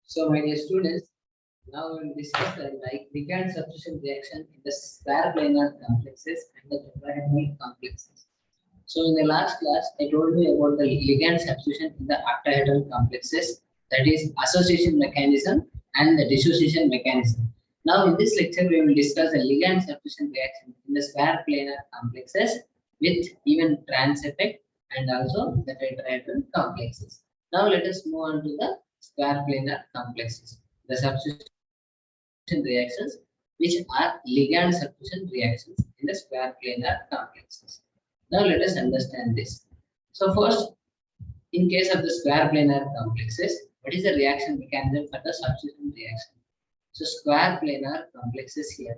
So, my dear students, now we will discuss the ligand substitution reaction in the square planar complexes and the tetrahedral complexes. So, in the last class, I told you about the ligand substitution in the octahedral complexes, that is, association mechanism and the dissociation mechanism. Now, in this lecture, we will discuss the ligand substitution reaction in the square planar complexes with even trans effect and also the tetrahedral complexes. Now, let us move on to the square planar complexes, the substitution reactions which are ligand substitution reactions in the square planar complexes. Now let us understand this. So first, in case of the square planar complexes, what is the reaction mechanism for the substitution reaction? So square planar complexes here.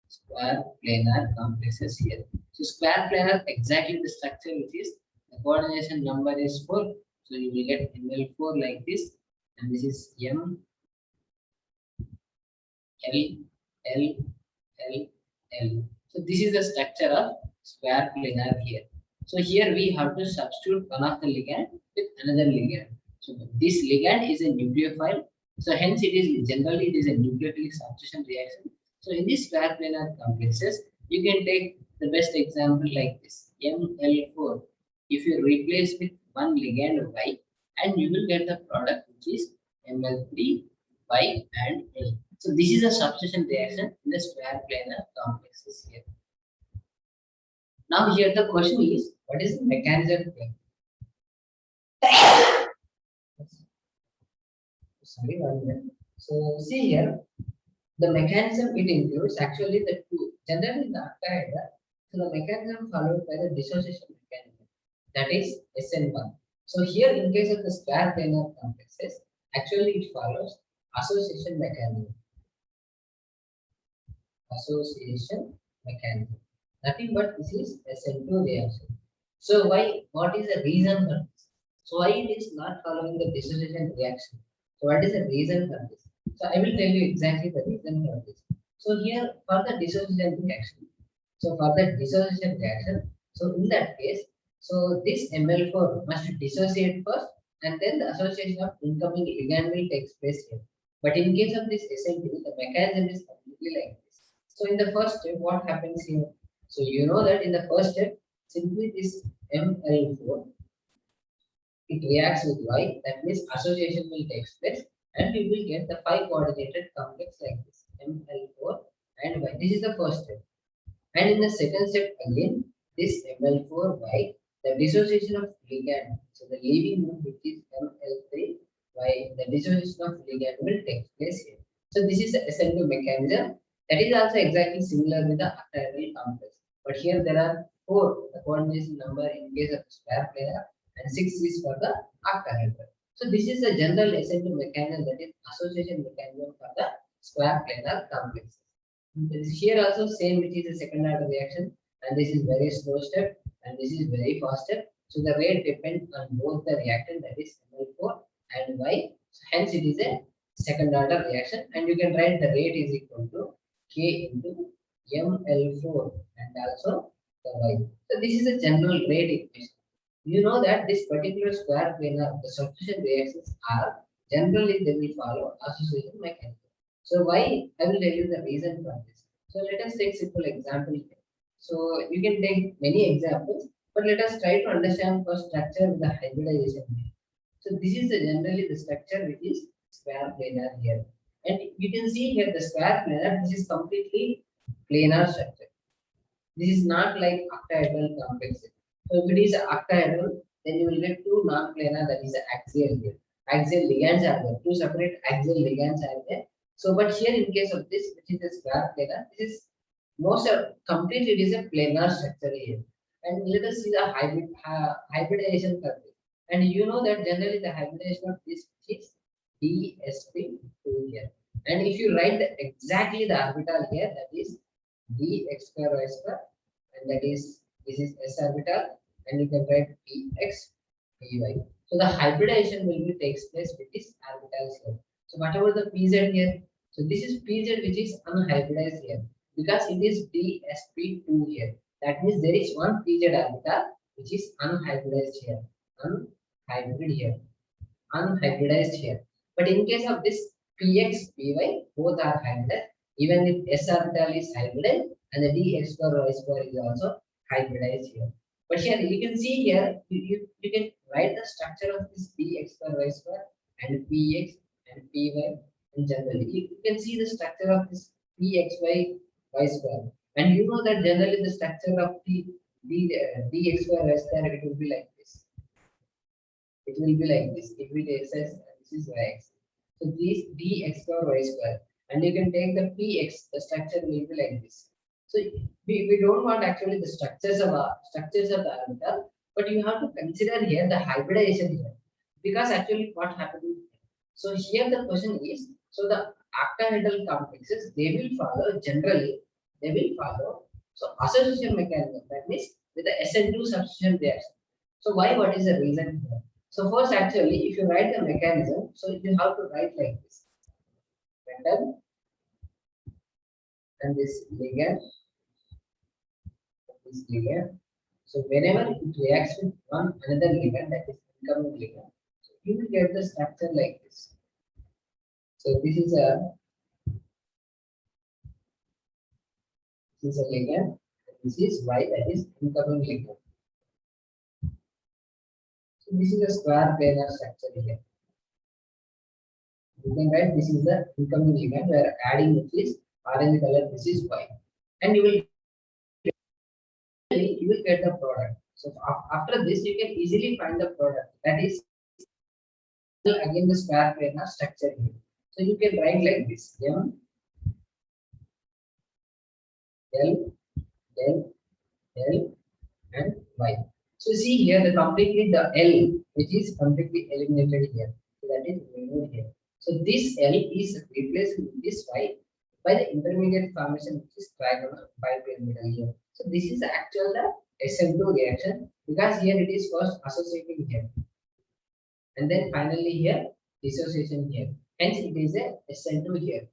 Square planar complexes here. So square planar, exactly the structure which is, the coordination number is 4. So you will get ML4 like this, and this is M, L, L, L, L. So this is the structure of square planar here. So here we have to substitute one of the ligand with another ligand. So this ligand is a nucleophile. So hence it is generally it is a nucleophilic substitution reaction. So in this square planar complexes, you can take the best example like this ML4. If you replace with one ligand Y, and you will get the product which is ML3 Y and L. So this is a substitution reaction in the square planar complexes here. Now here the question is, what is the mechanism here? Sorry, 1 minute. So see here, the mechanism it includes actually the two. Generally in the octahedra, so the mechanism followed by the dissociation mechanism, that is SN1. So here in case of the square planar complexes, actually it follows association mechanism. Association mechanism. Nothing but this is SN2 reaction. So why? What is the reason for this? So why it is not following the dissociation reaction? So what is the reason for this? So I will tell you exactly the reason for this. So here for the dissociation reaction. So for the dissociation reaction, so in that case, so this ML4 must dissociate first, and then the association of incoming ligand will take place here. But in case of this SN2, the mechanism is completely like this. So in the first step, what happens here? So you know that in the first step, simply this ML4, it reacts with Y, that means association will take place, and we will get the 5 coordinated complex like this, ML4 and Y. This is the first step. And in the second step again, this ML4Y, the dissociation of ligand, so the leaving group which is ML3Y, the dissociation of ligand will take place here. So this is the SN2 mechanism. That is also exactly similar with the octahedral complex. But here there are 4, the coordination number in case of square planar, and 6 is for the octahedral. So this is the general SN2 mechanism, that is association mechanism for the square planar complexes. Here also same, which is a second order reaction, and this is very slow step, and this is very fast step. So the rate depends on both the reactant, that is ML4 and Y. So hence it is a second order reaction, and you can write the rate is equal to K into ML4 and also the Y. So this is a general rate equation. You know that this particular square planar, the substitution reactions are generally they will follow association mechanism. So why? I will tell you the reason for this. So let us take simple example here. So you can take many examples, but let us try to understand first structure with the hybridization. So this is generally the structure which is square planar here. And you can see here the square planar, this is completely planar structure. This is not like octahedral complexes. So if it is octahedral, then you will get 2 non-planar, that is axial here. Axial ligands are there, 2 separate axial ligands are there. So but here in case of this, which is the square planar, this is most of completely it is a planar structure here. And let us see the hybridization for this. And you know that generally the hybridization of this is B.Sc2 here. And if you write exactly the orbital here, that is dx square y square, and that is this is s orbital, and you can write px py. So the hybridization will be takes place with this orbitals here. So whatever the pz here, so this is pz which is unhybridized here because it is dsp2 here. That means there is one pz orbital which is unhybridized here, unhybrid here, unhybridized here. But in case of this Px, Py, both are hybridized. Even if S orbital is hybridized and the dx square y square is also hybridized here. But here you can see here, you can write the structure of this dx square y square and Px and Py in general. You can see the structure of this Pxy y square. And you know that generally the structure of dx square y square, it will be like this. It will be like this. It will be x and this is y axis. So this dx square y square, and you can take the px. The structure will be like this. So we don't want actually the structures of the orbital, but you have to consider here the hybridization here, because actually what happened. So here the question is, so the octahedral complexes, they will follow generally, they will follow so association mechanism, that means with the SN2 substitution reaction. So why, what is the reason here? So first actually if you write the mechanism, so you have to write like this. Metal and this ligand, this ligand. So whenever it reacts with one another ligand, that is incoming ligand, so you will get the structure like this. So this is a ligand, this is Y, that is incoming ligand. So this is a square planar structure here. You can write this is the incoming ligand, we are adding which is orange color, this is Y, and you will get the product. So after this you can easily find the product, that is again the square planar structure here. So you can write like this, M, L, L, L and Y. So see here the completely the L which is completely eliminated here. So that is removed here. So this L is replaced with this Y by the intermediate formation which is trigonal bipyramidal here. So this is actual the SN2 reaction, because here it is first associating here. And then finally here dissociation here. Hence it is a SN2 here.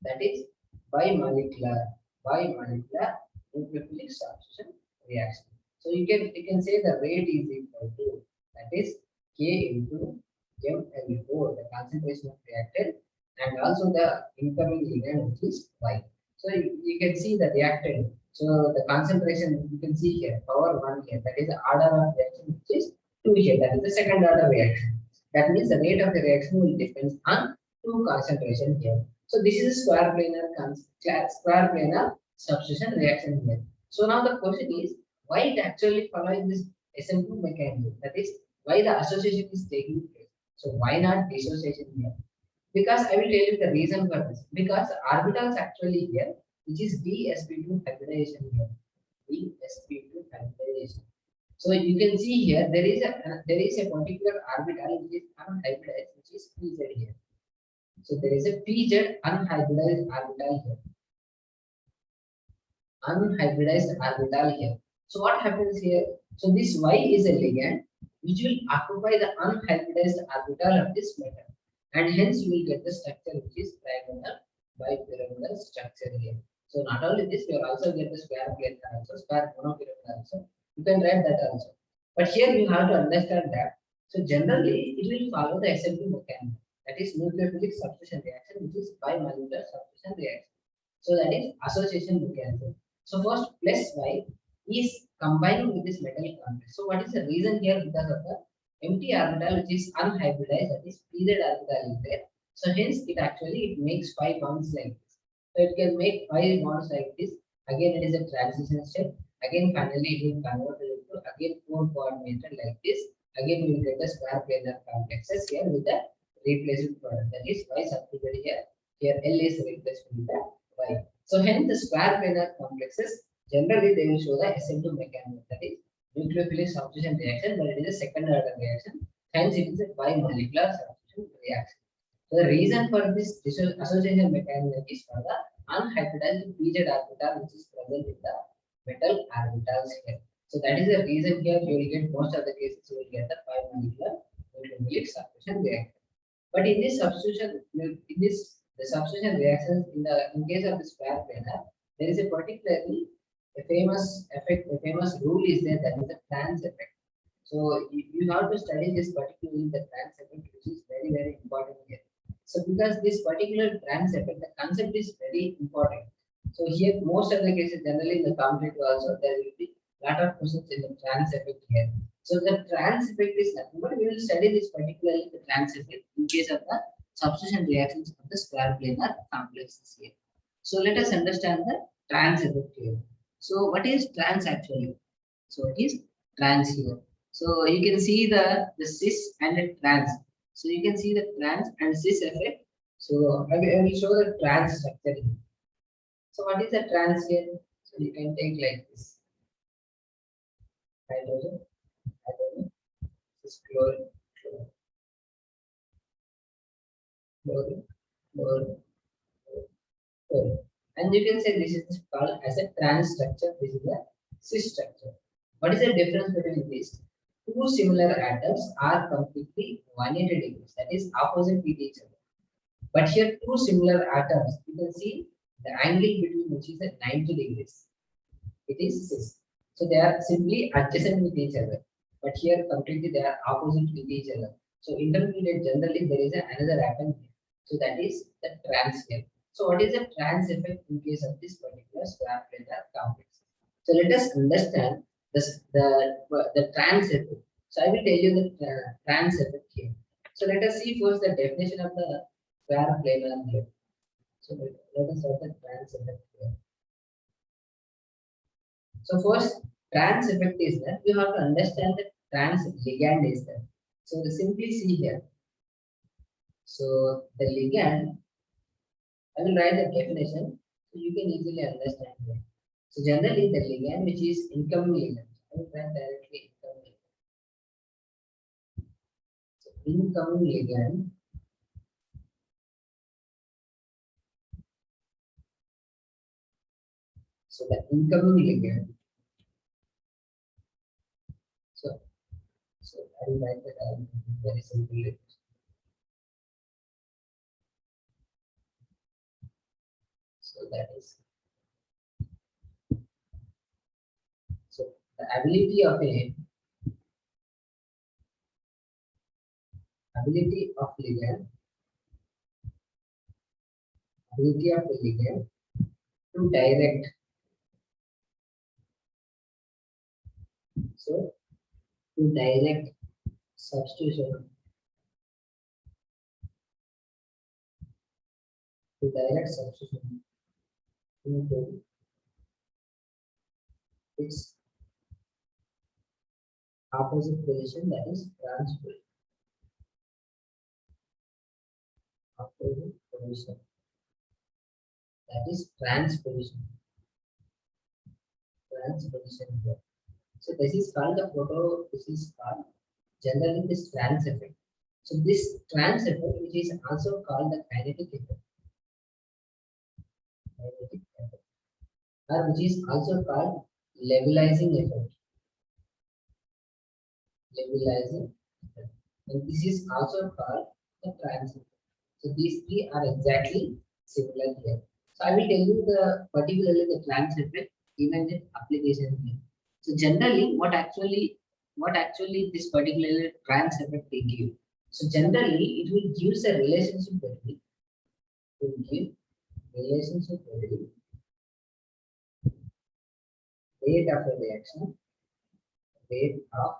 That is bimolecular nucleophilic substitution reaction. So you can say the rate is equal to, that is K into ML4, the concentration of reactant, and also the incoming ligand which is Y. So you can see the reactant. So the concentration you can see here, power 1 here, that is the order of reaction which is 2 here, that is the second order reaction. That means the rate of the reaction will depend on 2 concentration here. So this is a square planar substitution reaction here. So now the question is, why it actually following this SN2 mechanism? That is why the association is taking place. So why not dissociation here? Because I will tell you the reason for this. Because orbitals actually here, which is B.Sc2 hybridization here. B.Sc2 hybridization. So you can see here there is a particular orbital which is unhybridized, which is PZ here. So there is a PZ unhybridized orbital here. Unhybridized orbital here. So what happens here? So this Y is a ligand which will occupy the unhybridized orbital of this metal, and hence you will get the structure which is trigonal bipyramidal structure here. So not only this, you will also get the square planar also, square monopyramidal also. You can write that also. But here you have to understand that. So generally it will follow the SN2 mechanism, that is nucleophilic substitution reaction, which is bimolecular substitution reaction. So that is association mechanism. So first plus Y is combining with this metal complex. So what is the reason here? Because of the empty orbital which is unhybridized, that is PZ orbital is there. So hence it makes 5 bonds like this. So it can make 5 bonds like this. Again it is a transition step. Again finally it will convert into again 4 coordinated like this. Again we will get the square planar complexes here with the replacement product, that is Y substituted here. Here L is replaced with the Y. So hence the square planar complexes generally they will show the SN2 mechanism, that is nucleophilic substitution reaction, but it is a second order reaction. Hence it is a bimolecular substitution reaction. So the reason for this association mechanism is for the unhybridized PZ orbital which is present in the metal orbitals here. So that is the reason here you will get most of the cases you will get the bimolecular nucleophilic substitution reaction. But in this substitution, the substitution reactions in case of the square planar, there is a particularly a famous effect, a famous rule is there, that is the trans effect. So you have to study this particularly the trans effect, which is very very, very important here. So because this particular trans effect, the concept is very important. So here, most of the cases, generally in the competitive also, there will be lot of questions in the trans effect here. So the trans effect is nothing but we will study this particularly the trans effect in case of the substitution reactions of the square planar complexes here. So let us understand the trans effect here. So what is trans actually? So it is trans here. So you can see the cis and the trans. So you can see the trans and cis effect. So I will show the trans structure here. So what is the trans here? So you can take like this. Hydrogen, hydrogen, this is chlorine, chlorine, chlorine, chlorine, chlorine. And you can say this is called as a trans structure. This is a cis structure. What is the difference between these? Two similar atoms are completely 180 degrees, that is opposite with each other. But here two similar atoms, you can see the angle between which is at 90 degrees. It is cis. So they are simply adjacent with each other. But here completely they are opposite with each other. So intermediate generally there is another atom here. So that is the trans here. So what is the trans effect in case of this particular square planar complex? So let us understand this, the trans effect. So I will tell you the trans effect here. So let us see first the definition of the square planar here. So let us start the trans effect here. So first trans effect is that you have to understand the trans ligand is that. So simply see here. So the ligand, I will write the definition so you can easily understand it. So generally the ligand which is incoming ligand, I will write directly incoming ligand. So incoming ligand so the incoming ligand. So I will write that very simply. So that is so the ability of ligand ability of the ligand to direct to direct substitution into its opposite position, that is opposite position, that is transposition here. So this is called the this is called generally this trans effect. So this trans effect which is also called the kinetic effect or which is also called levelizing effect. And this is also called the trans effect. So these three are exactly similar here. So I will tell you the particularly the trans effect given the application here. So generally what actually this particular trans effect will give. So generally it will give a relationship between rate of a reaction, rate of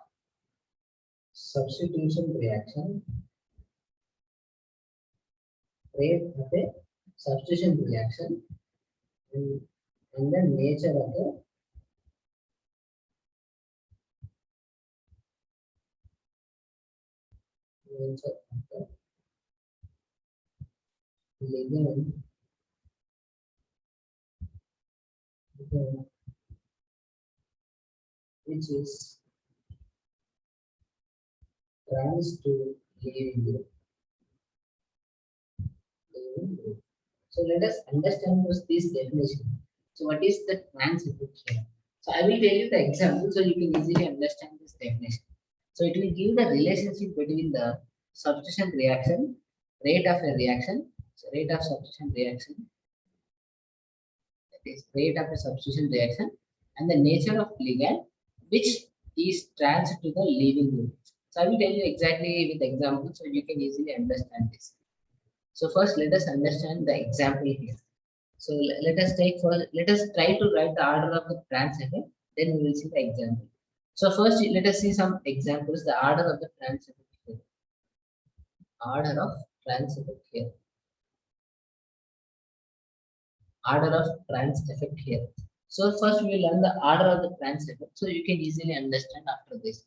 substitution reaction, rate of a substitution reaction, and the nature of the ligand which is trans to leaving group. So let us understand first this definition. So what is the trans effect here? So I will tell you the example so you can easily understand this definition. So it will give the relationship between the substitution reaction, rate of a reaction, so rate of substitution reaction, that is rate of a substitution reaction, and the nature of ligand which is trans to the leaving group. So I will tell you exactly with examples so you can easily understand this. So first let us understand the example here. So let us let us try to write the order of the trans effect, then we will see the example. So first let us see some examples, the order of the trans effect here. Order of trans effect here. Order of trans effect here. So first we will learn the order of the trans effect so you can easily understand after this.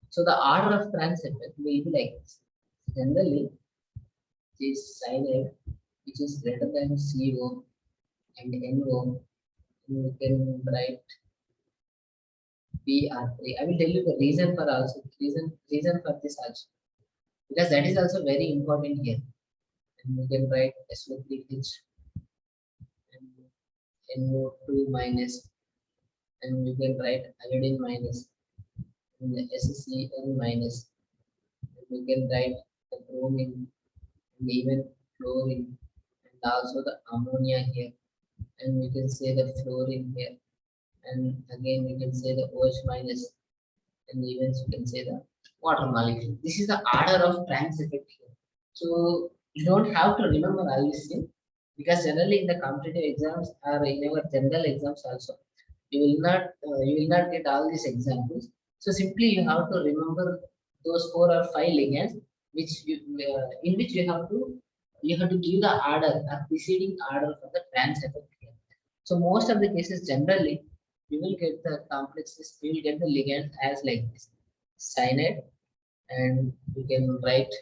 So the order of trans effect will be like this. Generally, this cyanide which is greater than CO and NO, you can write BR3. I will tell you the reason for also reason for this also, because that is also very important here. And you can write SO3H and NO2 minus, and you can write iodine minus and the SCN minus, and you can write the bromine and even chlorine and also the ammonia here, and we can say the fluorine here, and again we can say the OH minus, and even you can say the water molecule. This is the order of trans effect here. So you don't have to remember all this thing, because generally in the competitive exams or in our general exams also, you will not get all these examples. So simply you have to remember those 4 or 5 ligands which in which you have to give the order or preceding order for the trans effect here. So most of the cases generally you will get the complexes, you will get the ligand as like this cyanide, and you can write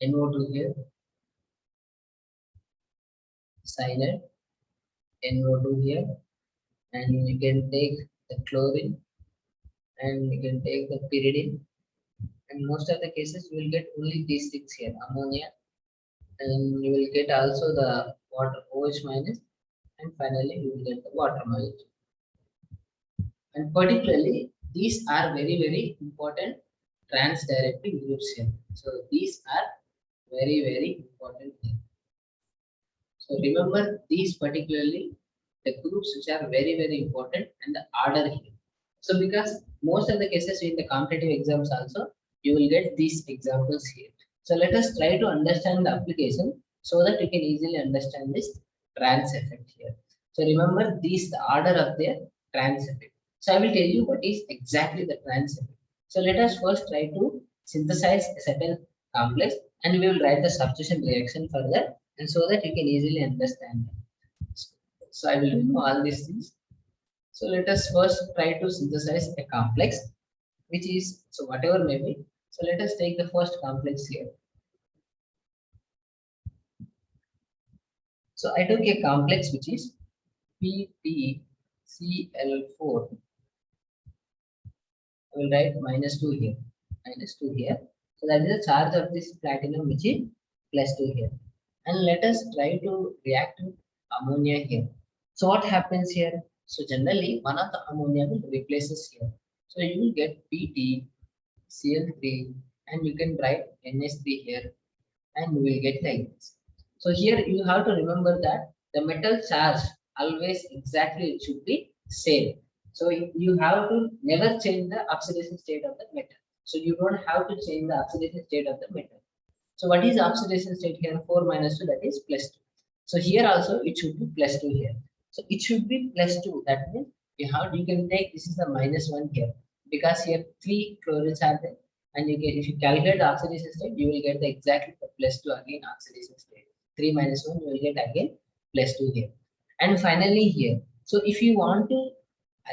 NO2 here, cyanide, NO2 here, and you can take the chlorine and you can take the pyridine, and most of the cases you will get only these things here, ammonia, and you will get also the water OH minus, and finally you will get the water molecule. And particularly these are very important trans directive groups here. So these are very important here. So remember these particularly the groups which are very important and the order here. So because most of the cases in the competitive exams also you will get these examples here. So let us try to understand the application so that you can easily understand this trans effect here. So remember these the order of their trans effect. So I will tell you what is exactly the trans effect. So let us first try to synthesize a certain complex and we will write the substitution reaction further, and so that you can easily understand them. So I will remove all these things. So let us first try to synthesize a complex which is, so whatever may be. So let us take the first complex here. So I took a complex which is PPCl4. I will write -2 here, -2 here. So that is the charge of this platinum which is +2 here. And let us try to react with ammonia here. So what happens here? So generally one of the ammonia will replaces here. So you will get PtCl3 and you can write NH3 here, and you will get like this. So here you have to remember that the metal charge always exactly it should be same. So you have to never change the oxidation state of the metal. So you don't have to change the oxidation state of the metal. So what is the oxidation state here? 4 minus 2, that is +2. So here also it should be +2 here. So it should be +2. That means you can take this is the -1 here, because here 3 chlorines are there, and you get, if you calculate the oxidation state, you will get the exactly the +2 again oxidation state. 3 minus 1, you will get again +2 here. And finally here, so if you want to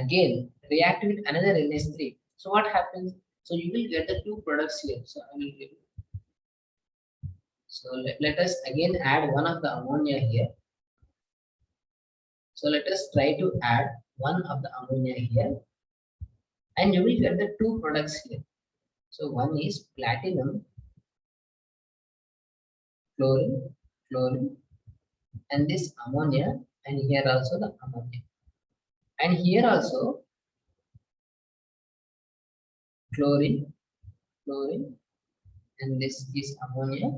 again react with another NH3, so what happens? So you will get the 2 products here. So I will give. So let us again add one of the ammonia here. So let us try to add one of the ammonia here, and you will get the 2 products here. So one is platinum, chlorine, and this ammonia, and here also the ammonia, and here also chlorine, and this is ammonia,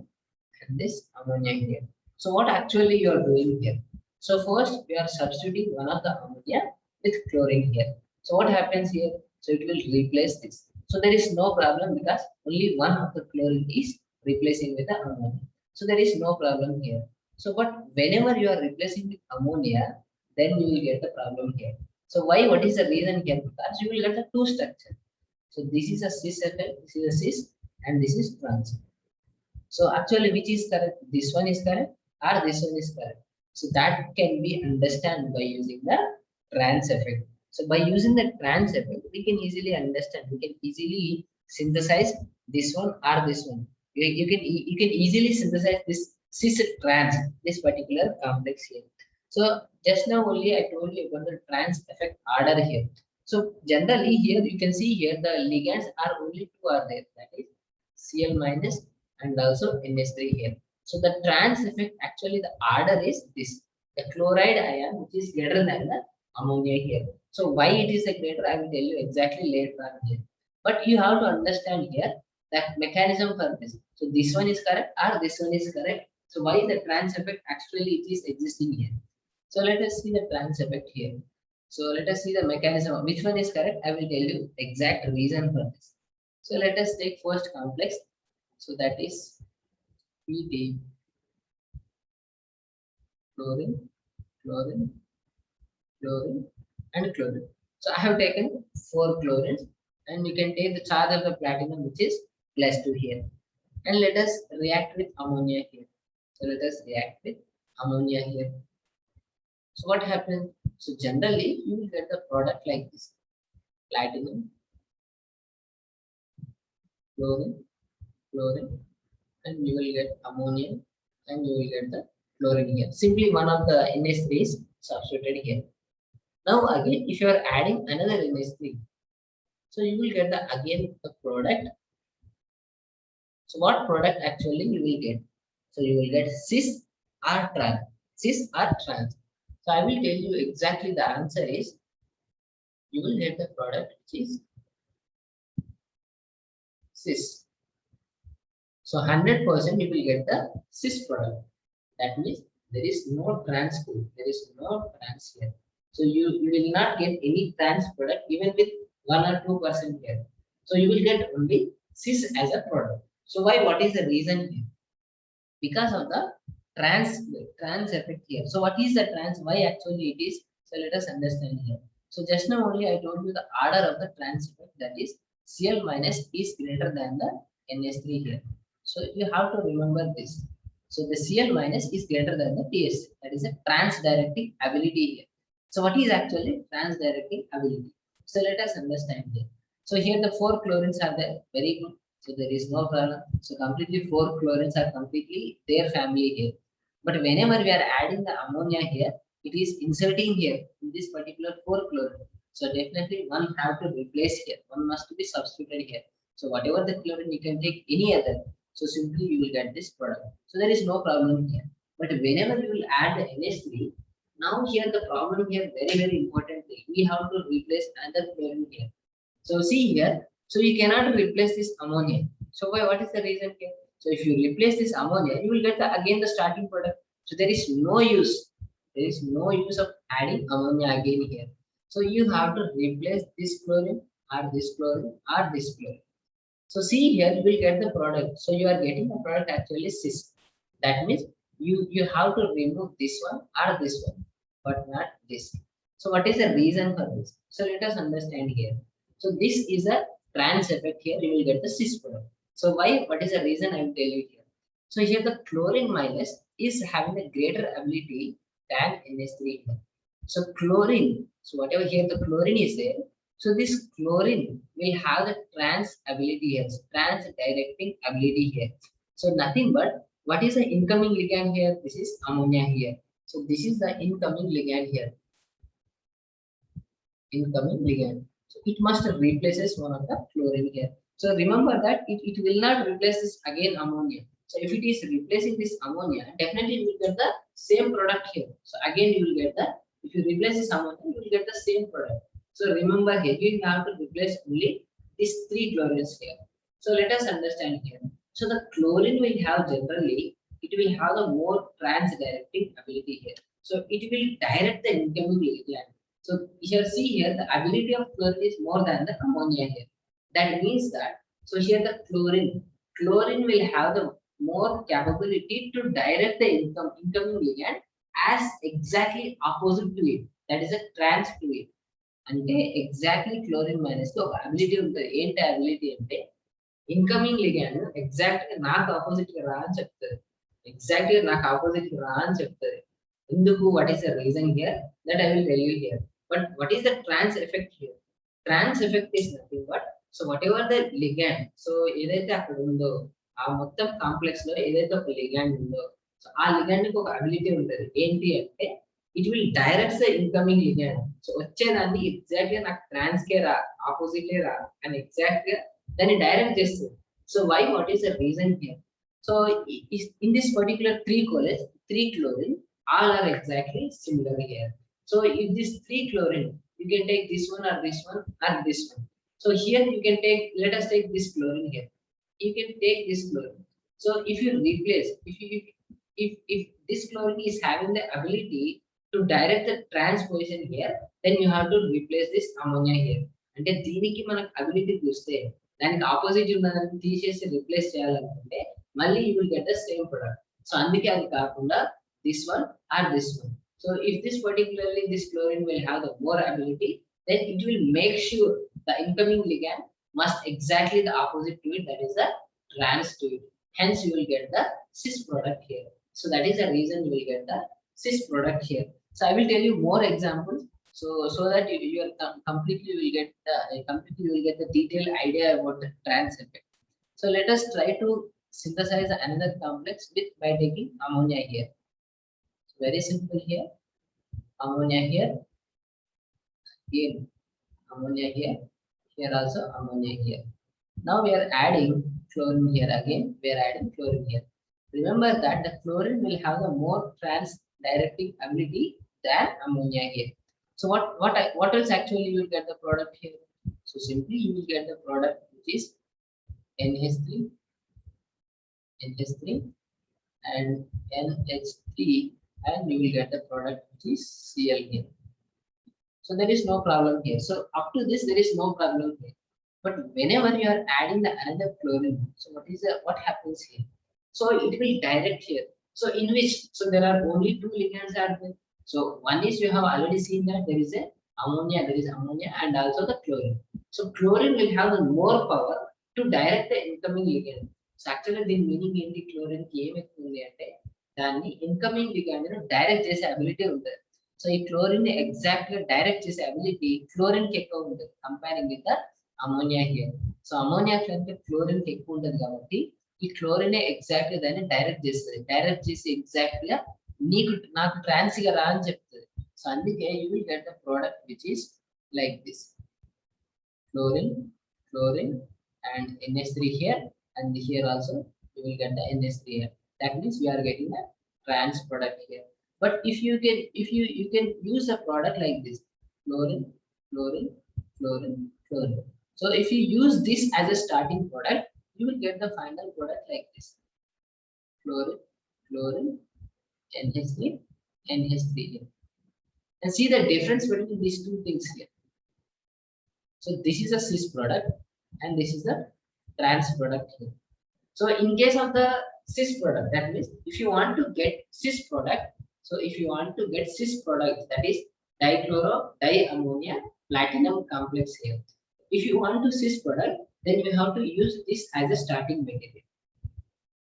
and this ammonia here. So what actually you are doing here? So first we are substituting one of the ammonia with chlorine here. So what happens here? So it will replace this. So there is no problem because only one of the chlorine is replacing with the ammonia. So there is no problem here. So but whenever you are replacing with ammonia, then you will get the problem here. So why? What is the reason here? Because you will get the two structure. So this is a cis effect, this is a cis, and this is trans. So actually, which is correct? This one is correct, or this one is correct. So that can be understand by using the trans effect. So by using the trans effect, we can easily understand. We can easily synthesize this one or this one. You can easily synthesize this cis trans, this particular complex here. So just now only I told you about the trans effect order here. So generally here you can see here the ligands are only two are there, that is Cl minus and also NH3 here. So the trans effect actually the order is this, the chloride ion which is greater than the ammonia here. So why it is a greater I will tell you exactly later on here. But you have to understand here that mechanism for this. So this one is correct or this one is correct. So why the trans effect actually it is existing here. So let us see the trans effect here. So let us see the mechanism. Which one is correct? I will tell you exact reason for this. So let us take first complex. So that is Pt, chlorine, chlorine, chlorine, and chlorine. So I have taken 4 chlorines, and you can take the charge of the platinum, which is +2 here. And let us react with ammonia here. So let us react with ammonia here. So what happens? So generally, you will get the product like this: platinum, chlorine, chlorine, and you will get ammonia, and you will get the chlorine here. Simply one of the NH3 is substituted here. Now again, if you are adding another NH3, so you will get the again the product. So what product actually you will get? So you will get cis or trans. Cis or trans. So I will tell you exactly the answer is you will get the product which is cis. So 100% you will get the cis product. That means there is no trans group. There is no trans here. So you will not get any trans product even with 1 or 2% here. So you will get only cis as a product. So why? What is the reason here? Because of the trans effect here. So what is the trans? Why actually it is? So let us understand here. So just now only I told you the order of the trans effect, that is Cl minus is greater than the NH3 here. So you have to remember this. So the Cl minus is greater than the TS. That is a trans directing ability here. So what is actually trans directing ability? So let us understand here. So here the 4 chlorines are there. Very good. So there is no problem. So completely 4 chlorines are completely their family here. But whenever we are adding the ammonia here, it is inserting here in this particular 4 chlorine. So definitely one have to replace here. One must be substituted here. So whatever the chlorine you can take any other. So simply you will get this product. So there is no problem here. But whenever you will add the NH3, now here the problem here very important thing. We have to replace another chlorine here. So see here, so you cannot replace this ammonia. So why? What is the reason here? So if you replace this ammonia, you will get again the starting product. So there is no use. There is no use of adding ammonia again here. So you have to replace this chlorine or this chlorine or this chlorine. So see here, you will get the product. So you are getting the product actually cis. That means you have to remove this one or this one, but not this. So what is the reason for this? So let us understand here. So this is a trans effect here. You will get the cis product. So why? What is the reason? I will tell you here. So here the chlorine minus is having a greater ability than NH3 here. So chlorine. So whatever here the chlorine is there. So this chlorine will have the trans ability here, trans directing ability here. So nothing but what is the incoming ligand here? This is ammonia here. So this is the incoming ligand here. Incoming ligand. So it must replaces one of the chlorine here. So remember that it will not replace this again ammonia. So if it is replacing this ammonia, definitely you will get the same product here. So again you will get the, if you replace this ammonia, you will get the same product. So remember here, you have to replace only these 3 chlorines here. So let us understand here. So the chlorine will have generally, it will have the more trans directing ability here. So it will direct the incoming ligand. So here see here, the ability of chlorine is more than the ammonia here. That means that, so here the chlorine will have the more capability to direct the incoming ligand as exactly opposite to it. That is a trans to it. అంటే exactly chlorine minus కి ఒక ability ఉంటుంది. ఏంటి ability అంటే incoming ligand exact గా నాకు opposite గా రా అని చెప్తుంది. ఎగ్జాక్ట్ గా నాకు ఆపోజిట్ గా రా అని చెప్తుంది. ఎందుకు? What is the reason here? That I will tell you here. But what is the trans effect here? Trans effect is nothing but, so whatever the ligand, so ఏదైతే అక్కడ ఉందో ఆ మొత్తం కాంప్లెక్స్ లో ఏదైతే ఒక లిగాండ్ ఉందో, so ఆ లిగాండ్ కి ఒక అబిలిటీ ఉంటుంది. ఏంటి అంటే it will direct the incoming ligand. So వచ్చేదాన్ని ఎగ్జాక్ట్ గా నాకు ట్రాన్స్ కే రా, ఆపోజిట్ రా అని ఎగ్జాక్ట్ గా దాన్ని డైరెక్ట్ చేస్తుంది. So why, what is the reason here? So in this particular three chlorine all are exactly similar here. So if this 3 chlorine, you can take this one or this one or this one. So here you can take, let us take this chlorine here. You can take this chlorine. So if you replace, if this chlorine is having the ability to direct the trans position here, then you have to replace this ammonia here. అంటే దీనికి మనకు ability చూస్తే దానికి opposite ఉన్నదాన్ని తీసేసి replace చేయాలనుకుంటే మళ్ళీ you will get the same product. So అందుకే అది కాకుండా this one or this one. So if this particularly this chlorine will have the more ability, then it will make sure the incoming ligand must exactly the opposite to it, that is the trans to it. Hence you will get the cis product here. So that is the reason you will get the cis product here. So I will tell you more examples, so that you are completely will get the detailed idea about the trans effect. So let us try to synthesize another complex with by taking ammonia here. Very simple here. Ammonia here, again ammonia here, here also ammonia here. Now we are adding chlorine here. Again we are adding chlorine here. Remember that the chlorine will have the more trans directing ability than ammonia here. So what else actually you will get the product here? So simply you will get the product which is NH3 and NH3, and you will get the product which is Cl here. So there is no problem here. So up to this there is no problem here. But whenever you are adding the another chlorine, so what happens here? So it will direct here. So in which, so there are only 2 ligands are there. So one is, you have already seen that there is ammonia and also the chlorine. So chlorine will have the more power to direct the incoming ligand. So actually the meaning in the chlorine ki em estundi ante దాన్ని incoming ligand ను direct చేసే ability ఉంటుంది. So ఈ chlorine ని exact గా direct చేసే ability chlorine కి ఎక్కువ ఉంటుంది comparing with ammonia here. So ammonia కంటే క్లోరిన్ కి ఎక్కువ ఉంటుంది కాబట్టి ఈ క్లోరిన్ ఎగ్జాక్ట్ గా దాన్ని డైరెక్ట్ చేస్తుంది. డైరెక్ట్ చేసి ఎగ్జాక్ట్ గా నాకు ట్రాన్స్ గా రా అని చెప్తుంది. సో అందుకే you will get the product which is like this, chlorine and NH3 here, and here also you will get the NH3 here. That means we are getting a trans product here. But if you can use a product like this, chlorine. So if you use this as a starting product, you will get the final product like this, chlorine NH3 here. And see the difference between these two things here. So this is a cis product and this is the trans product here. So in case of the cis product, that means if you want to get cis product, that is diammonia platinum complex here. If you want to cis product, then you have to use this as a starting material.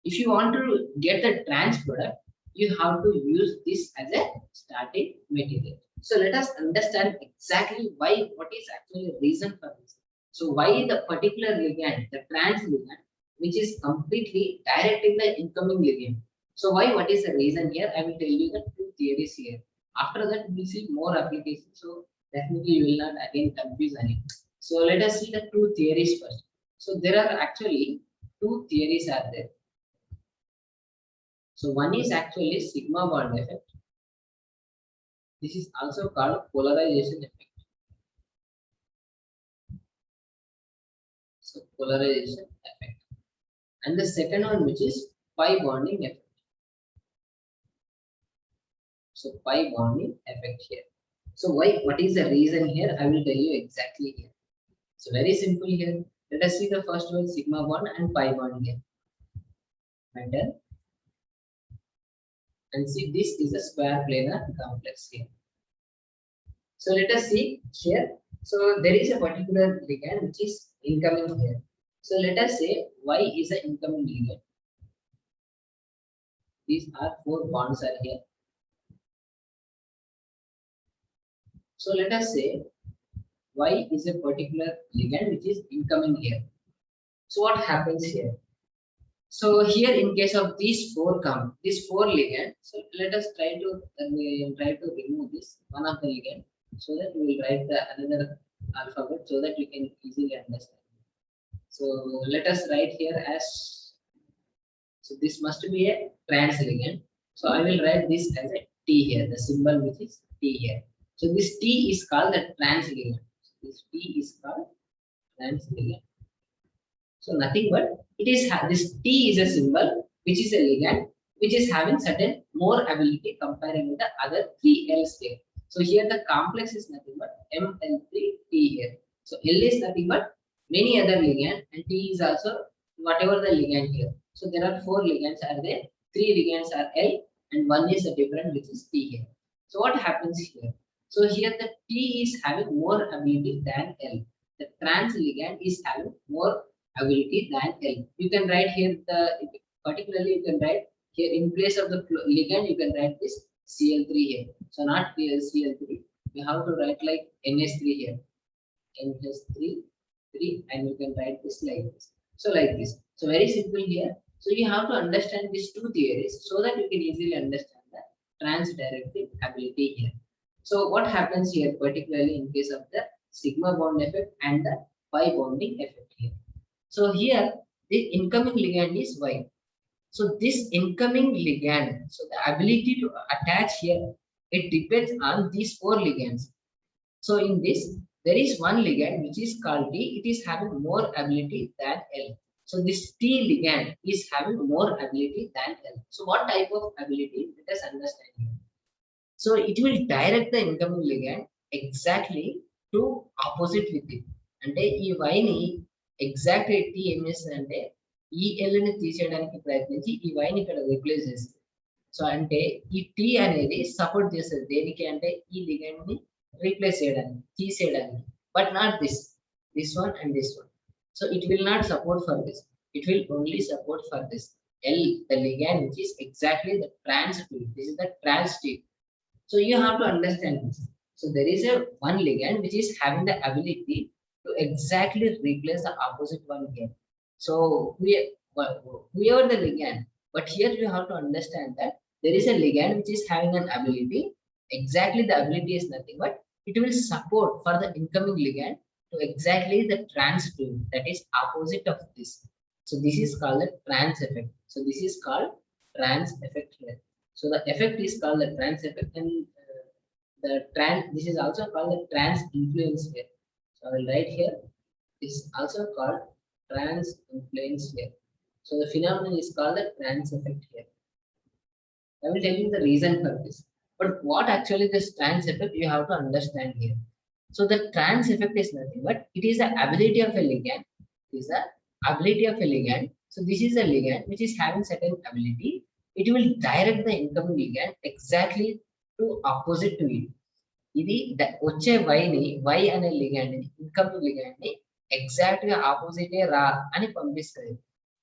If you want to get the trans product, you have to use this as a starting material. So let us understand exactly what is actually the reason for this. So why the particular ligand, the trans ligand, which is completely directing the incoming ligand. So what is the reason here? I will tell you the 2 theories here. After that we will see more applications. So definitely you will not again confuse anything. So let us see the 2 theories first. So there are actually 2 theories are there. So one is actually sigma bond effect. This is also called polarization effect. So polarization effect. And the second one, which is pi bonding effect. So pi bonding effect here. So what is the reason here? I will tell you exactly here. So very simple here. Let us see the first one, sigma bond and pi bond here. Metal. And see, this is a square planar complex here. So let us see here. So there is a particular ligand which is incoming here. So let us say Y is an incoming ligand. These are 4 bonds are here. So let us say Y is a particular ligand which is incoming here. So what happens here? So here in case of these 4 ligands, so let us try to remove this one of the ligand, so that we will write the another alphabet so that we can easily understand. So let us write here as, so this must be a trans ligand. So I will write this as a T here, the symbol which is T here. So this T is called the trans ligand. This T is called trans ligand. So nothing but it is this T is a symbol which is a ligand which is having certain more ability comparing with the other 3 L's here. So here the complex is nothing but ML3T here. So L is nothing but many other ligand and T is also whatever the ligand here. So there are 4 ligands are there, 3 ligands are L and one is a different which is T here. So what happens here? So here the T is having more ability than L. The trans ligand is having more ability than L. You can write here particularly you can write here in place of the ligand you can write this Cl3 here. So not Cl3, you have to write like NH3 here. NH3 and you can write this like this. So like this. So very simple here. So you have to understand these 2 theories so that you can easily understand the transdirective ability here. So what happens here particularly in case of the sigma bond effect and the pi bonding effect here. So here the incoming ligand is Y. So this incoming ligand, so the ability to attach here, it depends on these 4 ligands. So in this, there is one ligand which is called T. It is having more ability than L. So this T ligand is having more ability than L. So what type of ability? Let us understand here. So it will direct the incoming ligand exactly to opposite with it. అంటే ఈ Y ని exact T ఏం చేస్తుంది అంటే ఈ L ని తీసేయడానికి ప్రయత్నించి ఈ Y ని ఇక్కడ రిప్లేస్ చేస్తుంది. సో అంటే ఈ T అనేది సపోర్ట్ చేస్తుంది దేనికి అంటే ఈ లిగండ్ ని రీప్లేస్ చేయడానికి తీసేయడానికి, but not this one and this one. So it will not support for this, it will only support for this L, the ligand which is exactly the trans T. This is the trans T. So you have to understand this. So there is a one ligand which is having the ability to exactly replace the opposite one here. So whoever the ligand, but here you have to understand that there is a ligand which is having an ability. Exactly the ability is nothing but it will support for the incoming ligand to exactly the trans field that is opposite of this. So this is called the trans effect. So this is called trans effect here. So the effect is called the trans effect and this is also called the trans influence here. So I will write here. This is also called trans influence here. So the phenomenon is called the trans effect here. I will tell you the reason for this. But what actually this trans effect you have to understand here. So the trans effect is nothing but it is the ability of a ligand. It is the ability of a ligand. So this is a ligand which is having certain ability. It will direct the incoming ligand exactly to opposite to it. ఇది వచ్చే Y అనే ligand ని incoming ligand ని exact గా opposite రా అని పంపిస్తుంది.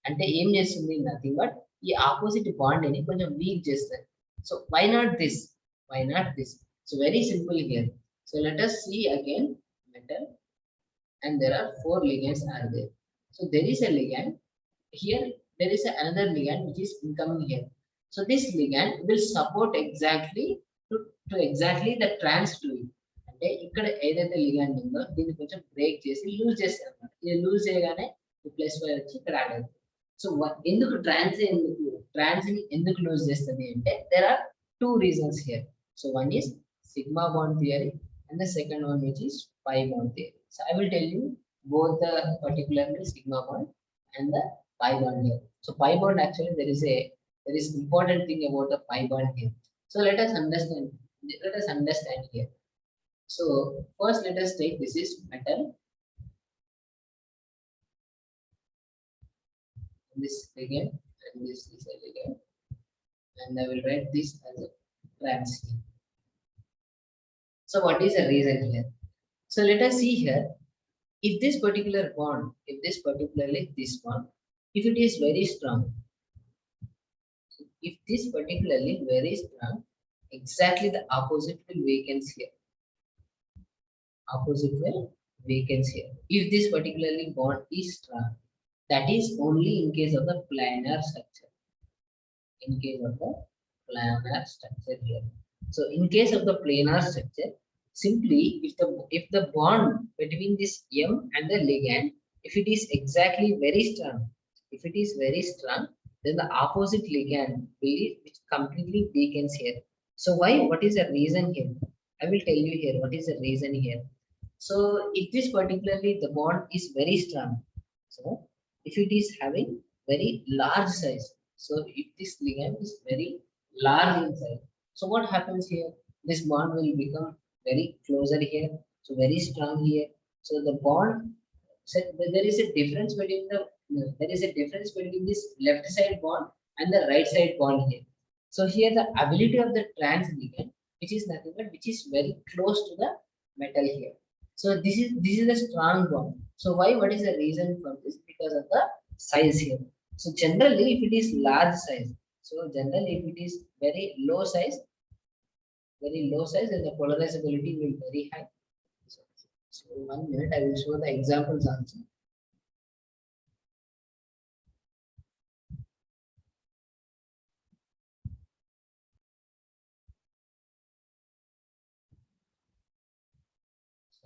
అంటే ఏం చేస్తుంది నథింగ్ బట్ ఈ ఆపోజిట్ బాండ్ ని కొంచెం వీక్ చేస్తుంది. So why not this? So very simple here. So let us see again metal and there are 4 ligands are there. So there is a ligand here, there is another ligand which is incoming here. So this ligand will support exactly to exactly the trans fluid. అంటే ఇక్కడ ఏదైతే ligand ఉందో దీన్ని కొంచెం break చేసి loose చేస్తారు అన్నమాట. ఇది లూజ్ చేయగానే ప్లస్ వై వచ్చి ఇక్కడ యాడ్ అవుతుంది. సో ఎందుకు ట్రాన్స్ ని ఎందుకు లూజ్ చేస్తుంది అంటే there are 2 reasons here. So one is sigma bond theory and the second one which is pi bond theory. So I will tell you both the particularly sigma bond and the pi bond here. So pi bond actually there is important thing about the pi bond here. So let us understand here. So first let us take this is metal this ligand, and this is a ligand, and I will write this as a trans. So what is the reason here? So let us see here. If this particular bond, if this particularly this bond, if it is very strong, if this particularly very strong, exactly the opposite will weakens here. Opposite will weakens here. If this particularly bond is strong, that is only in case of the planar structure. In case of the planar structure here. So in case of the planar structure, simply if the bond between this M and the ligand, if it is exactly very strong, if it is very strong, then the opposite ligand will which completely weakens here. So why? What is the reason here? I will tell you here what is the reason here. So if this particularly the bond is very strong, so if it is having very large size, so if this ligand is very large in size, so what happens here? This bond will become very closer here, so very strong here. So the bond, so there is a difference between this left side bond and the right side bond here. So here the ability of the trans ligand, which is nothing but which is very close to the metal here. So this is a strong bond. So why? What is the reason for this? Because of the size here. So generally, if it is large size, so generally if it is very low size, then the polarizability will be very high. So 1 minute, I will show the examples also.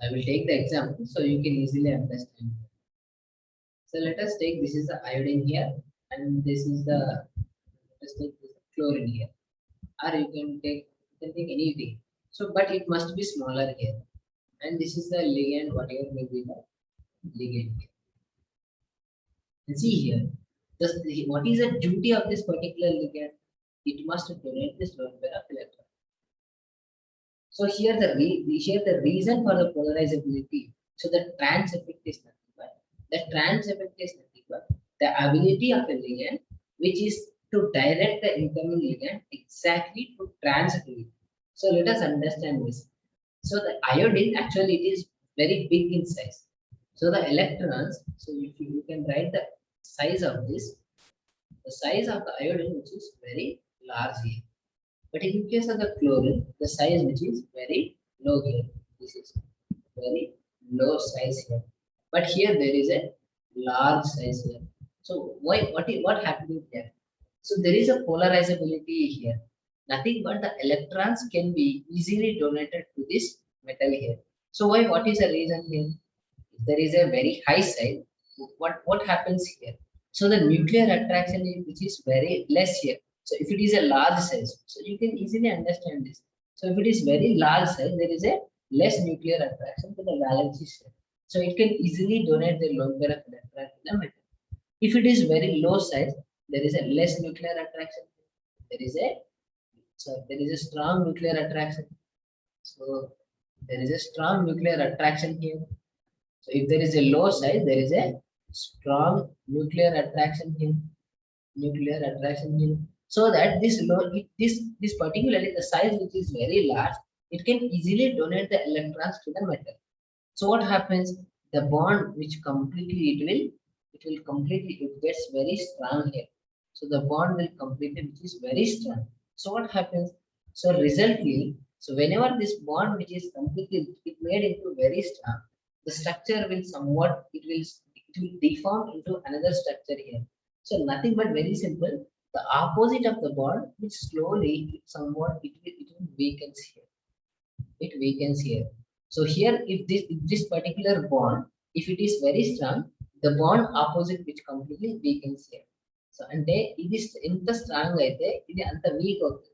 I will take the example so you can easily understand. So let us take this is the iodine here, and this is the let us take this chlorine here, or you can take anything. So, but it must be smaller here, and this is the ligand, whatever may be the ligand here. And see here, what is the duty of this particular ligand? It must donate this lone pair of electron. So here the reason for the polarizability. So the trans effect is nothing but the ability of a ligand, which is to direct the incoming ligand exactly to trans to it. So let us understand this. So the iodine actually it is very big in size. So the electrons. So if you can write the size of this, the size of the iodine which is very large here. But in case of the chlorine, the size which is very low here. This is very low size here. But here there is a large size here. So what happened here? So there is a polarizability here. Nothing but the electrons can be easily donated to this metal here. So what is the reason here? If there is a very high size, what happens here? So the nuclear attraction which is very less here. So if it is a large size, so you can easily understand this. So if it is very large size, there is a less nuclear attraction to the valence shell. So it can easily donate the lone pair of electron to the metal. If it is very low size, there is a less nuclear attraction. There is a strong nuclear attraction. So there is a strong nuclear attraction here. So if there is a low size, there is a strong nuclear attraction here. So that this particularly the size which is very large, it can easily donate the electrons to the metal. So what happens? The bond which completely it gets very strong here. So the bond will completely which is very strong. So what happens? So resultly, so whenever this bond which is completely it made into very strong, the structure will it will deform into another structure here. So nothing but very simple. The opposite of the bond, which slowly it will weakens here. It weakens here. So here, if this particular bond, if it is very strong, the bond opposite which completely weakens here. So అంటే ఇది ఎంత strong అయితే ఇది అంత week అవుతుంది.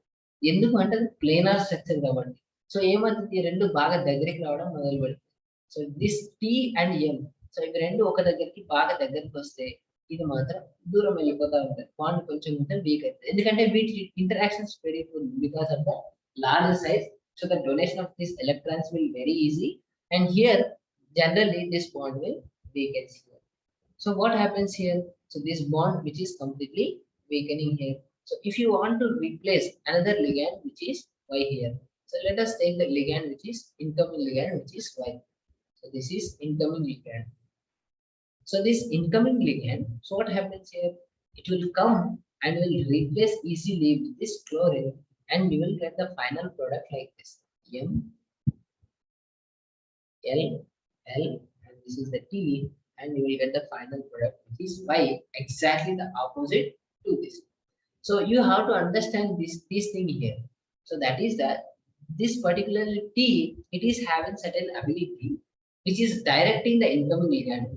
ఎందుకు అంటే అది ప్లేనార్ స్ట్రక్చర్ కాబట్టి. సో ఏమవుతుంది ఈ రెండు బాగా దగ్గరికి రావడం మొదలు పెడుతుంది. So this T and M, so ఇవి రెండు ఒక దగ్గరికి బాగా దగ్గరికి వస్తే ఇది మాత్రం దూరం వెళ్ళిపోతా ఉంటుంది. బాండ్ కొంచెం వీక్ అవుతుంది. ఎందుకంటే వీటి interactions very full because of the large size. So the donation of these electrons will very easy, and here generally this bond will weaken here. So what happens here? So this bond which is completely weakening here. So if you want to replace another ligand which is Y here. So let us take the ligand which is incoming ligand which is Y. So this is incoming ligand. So this incoming ligand, so what happens here? It will come and will replace easily with this chlorine, and you will get the final product like this. M, L, L, and this is the T, and you will get the final product which is Y, exactly the opposite to this. So you have to understand this thing here. So that is that this particular T, it is having certain ability which is directing the incoming ligand,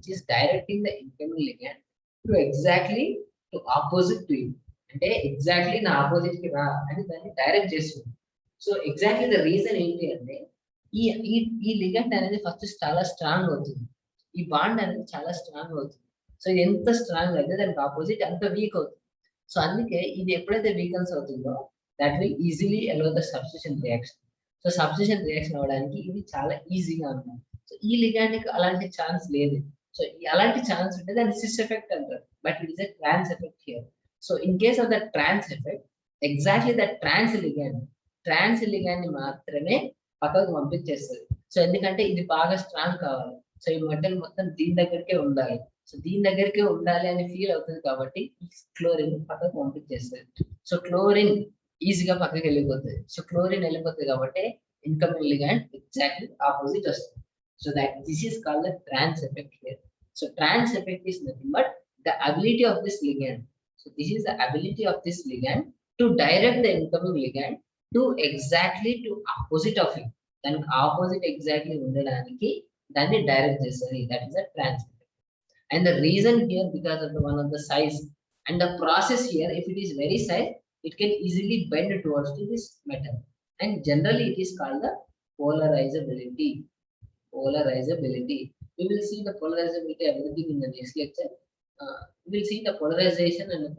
to exactly to opposite to it. అంటే exactly నా opposite కి రా అని దాన్ని direct చేస్తుంది. So exactly the reason ఏంటి అంటే ఈ ఈ ఈ లిగెండ్ అనేది ఫస్ట్ చాలా స్ట్రాంగ్ అవుతుంది. ఈ బాండ్ అనేది చాలా స్ట్రాంగ్ అవుతుంది. సో ఇది ఎంత స్ట్రాంగ్ అయితే దానికి ఆపోజిట్ అంత వీక్ అవుతుంది. సో అందుకే ఇది ఎప్పుడైతే వీకన్స్ అవుతుందో that will easily allow the substitution reaction. So substitution reaction అవ్వడానికి ఇది చాలా ఈజీగా ఉంటుంది. సో ఈ లిగాండ్ కి అలాంటి ఛాన్స్ లేదు. సో అలాంటి ఛాన్స్ ఉంటే దాన్ని సిస్ ఎఫెక్ట్ అంటారు. But it is a trans effect here. So in case of the trans effect, exactly the trans ligand ని మాత్రమే పక్కకు పంపించేస్తుంది. సో ఎందుకంటే ఇది బాగా స్ట్రాంగ్ కావాలి. సో ఈ మెటల్ మొత్తం దీని దగ్గరికే ఉండాలి. సో దీని దగ్గరికే ఉండాలి అని ఫీల్ అవుతుంది కాబట్టి క్లోరిన్ పక్కకు పంపించేస్తుంది. సో క్లోరిన్ ఈజీగా పక్కకి వెళ్ళిపోతుంది. సో క్లోరిన్ వెళ్ళిపోతుంది కాబట్టి incoming ligand exactly opposite వస్తుంది. So that this is called the trans effect here. So trans effect is nothing but the ability of this ligand. So this is the ability of this ligand to direct the incoming ligand to exactly to opposite of it. దానికి opposite exactly ఉండడానికి దాన్ని direct చేస్తుంది. That is a trans effect. And the reason here because of the one of the size and the process here, if it is very size, it can easily bend towards to this metal. And generally it is called the polarizability. We will see the polarizability everything in the next lecture. We will see the polarization and the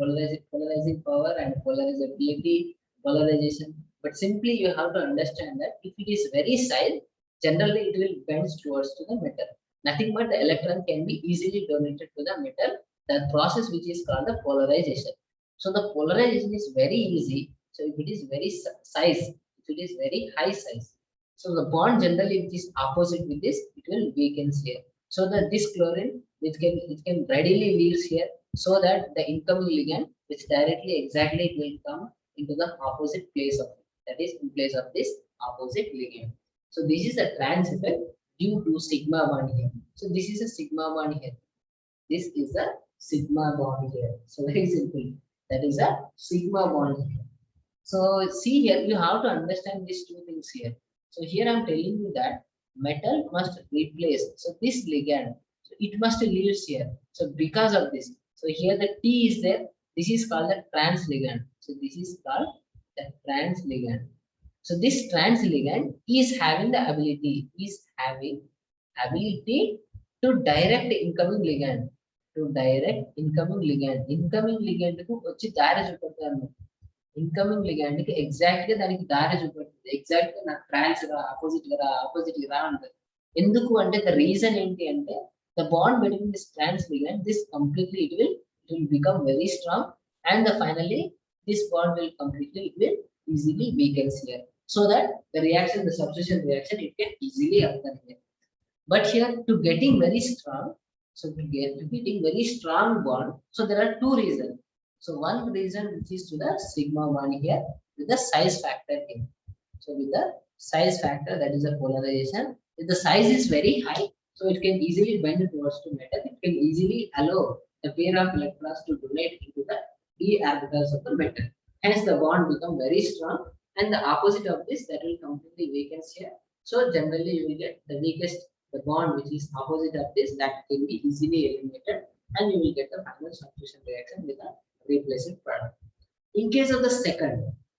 polarizing power and polarizability, polarization. But simply you have to understand that if it is very size, generally it will bend towards to the metal. Nothing but the electron can be easily donated to the metal. The process which is called the polarization. So the polarization is very easy. So if it is very size, if it is very high size, so the bond generally which is opposite with this, it will weakens here. So that this chlorine it can readily leaves here, so that the incoming ligand which directly exactly it will come into the opposite place of it. That is in place of this opposite ligand. So this is a trans effect due to sigma bond here. So this is a sigma bond here. This is a sigma bond here. So very simple. That is a sigma bond here. So see here, you have to understand these two things here. So here I am telling you that metal must replace. So this ligand, so it must leaves here. So because of this, so here the T is there. This is called the trans ligand. So this is called the trans ligand. So this trans ligand is having the ability, to direct the incoming ligand. Incoming ligand కు వచ్చి దారి చూపెడతాను. Incoming ligand కి exact గా దానికి దారి చూపెడుతుంది. Exact గా నాకు ట్రాన్స్ రా, ఆపోజిట్ రా అంటది. ఎందుకు అంటే ద రీజన్ ఏంటి అంటే the bond between this trans ligand, this completely it will become very strong, and finally this bond will completely it will easily weakens here, so that the reaction, the substitution reaction, it can easily occur here. But here to getting very strong, so to getting very strong bond, so there are two reasons. So one reason which is to the sigma bond here with the size factor here. So with the size factor, that is the polarization. If the size is very high, so it can easily bend towards to metal. It can easily allow the pair of electrons to donate into the d orbitals of the metal. Hence the bond become very strong, and the opposite of this, that will completely weakens here. So generally you will get the weakest, the bond which is opposite of this, that can be easily eliminated, and you will get the final substitution reaction with a replacement product. In case of the second,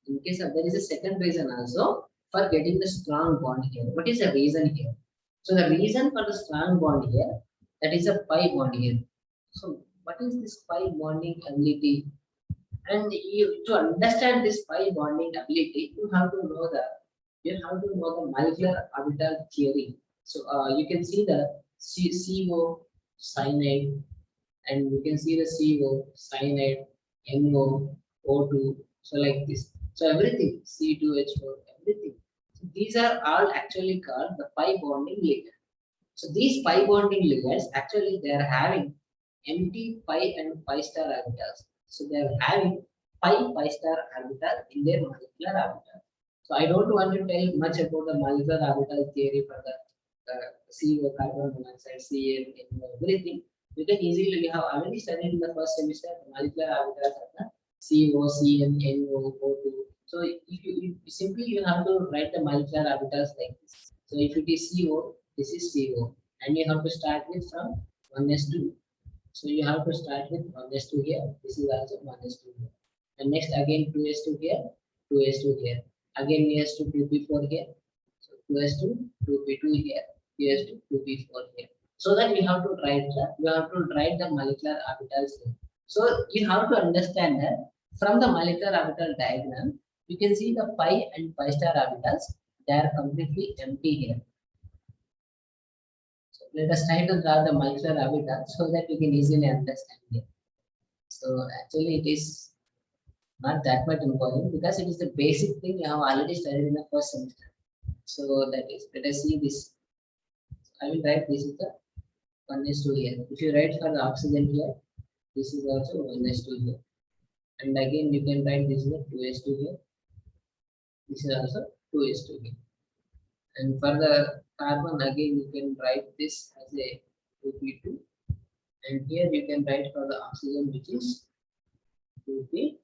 there is a second reason also for getting the strong bond here. What is the reason here? So the reason for the strong bond here, that is a pi bond here. So what is this pi bonding ability? And to understand this pi bonding ability, you have to know the molecular orbital theory. So you can see the CO cyanide, and you can see the CO, cyanide, NO, O2, so like this. So everything, C2H4, everything. So these are all actually called the pi bonding ligand. So these pi bonding ligands actually they are having empty pi and pi star orbitals. So they are having pi star orbital in their molecular orbital. So I don't want to tell much about the molecular orbital theory for the CO, carbon monoxide, CN, everything. You can easily, you have already studied in the first semester the molecular orbitals of the CO, CN, NO, O2. So if you simply you have to write the molecular orbitals like this. So if it is CO, this is CO, and you have to start with from 1s2. So you have to start with 1s2 here. This is also 1s2 here. And next again 2s2 here, 2s2 here. Again es2 2p4 here. So 2s2 2p2 here, es2 2p4 here. So that you have to write the molecular orbitals here. So you have to understand that from the molecular orbital diagram, you can see the pi and pi star orbitals. They are completely empty here. So let us try to draw the molecular orbital so that we can easily understand it. So actually it is not that much important because it is the basic thing you have already studied in the first semester. So that is, let us see this. I will write this is the 1s2 here. If you write for the oxygen here, this is also 1s2 here. And again you can write this is the 2s2 here. This is also 2s2 here. And for the carbon again you can write this as a 2p2. And here you can write for the oxygen which is 2p4.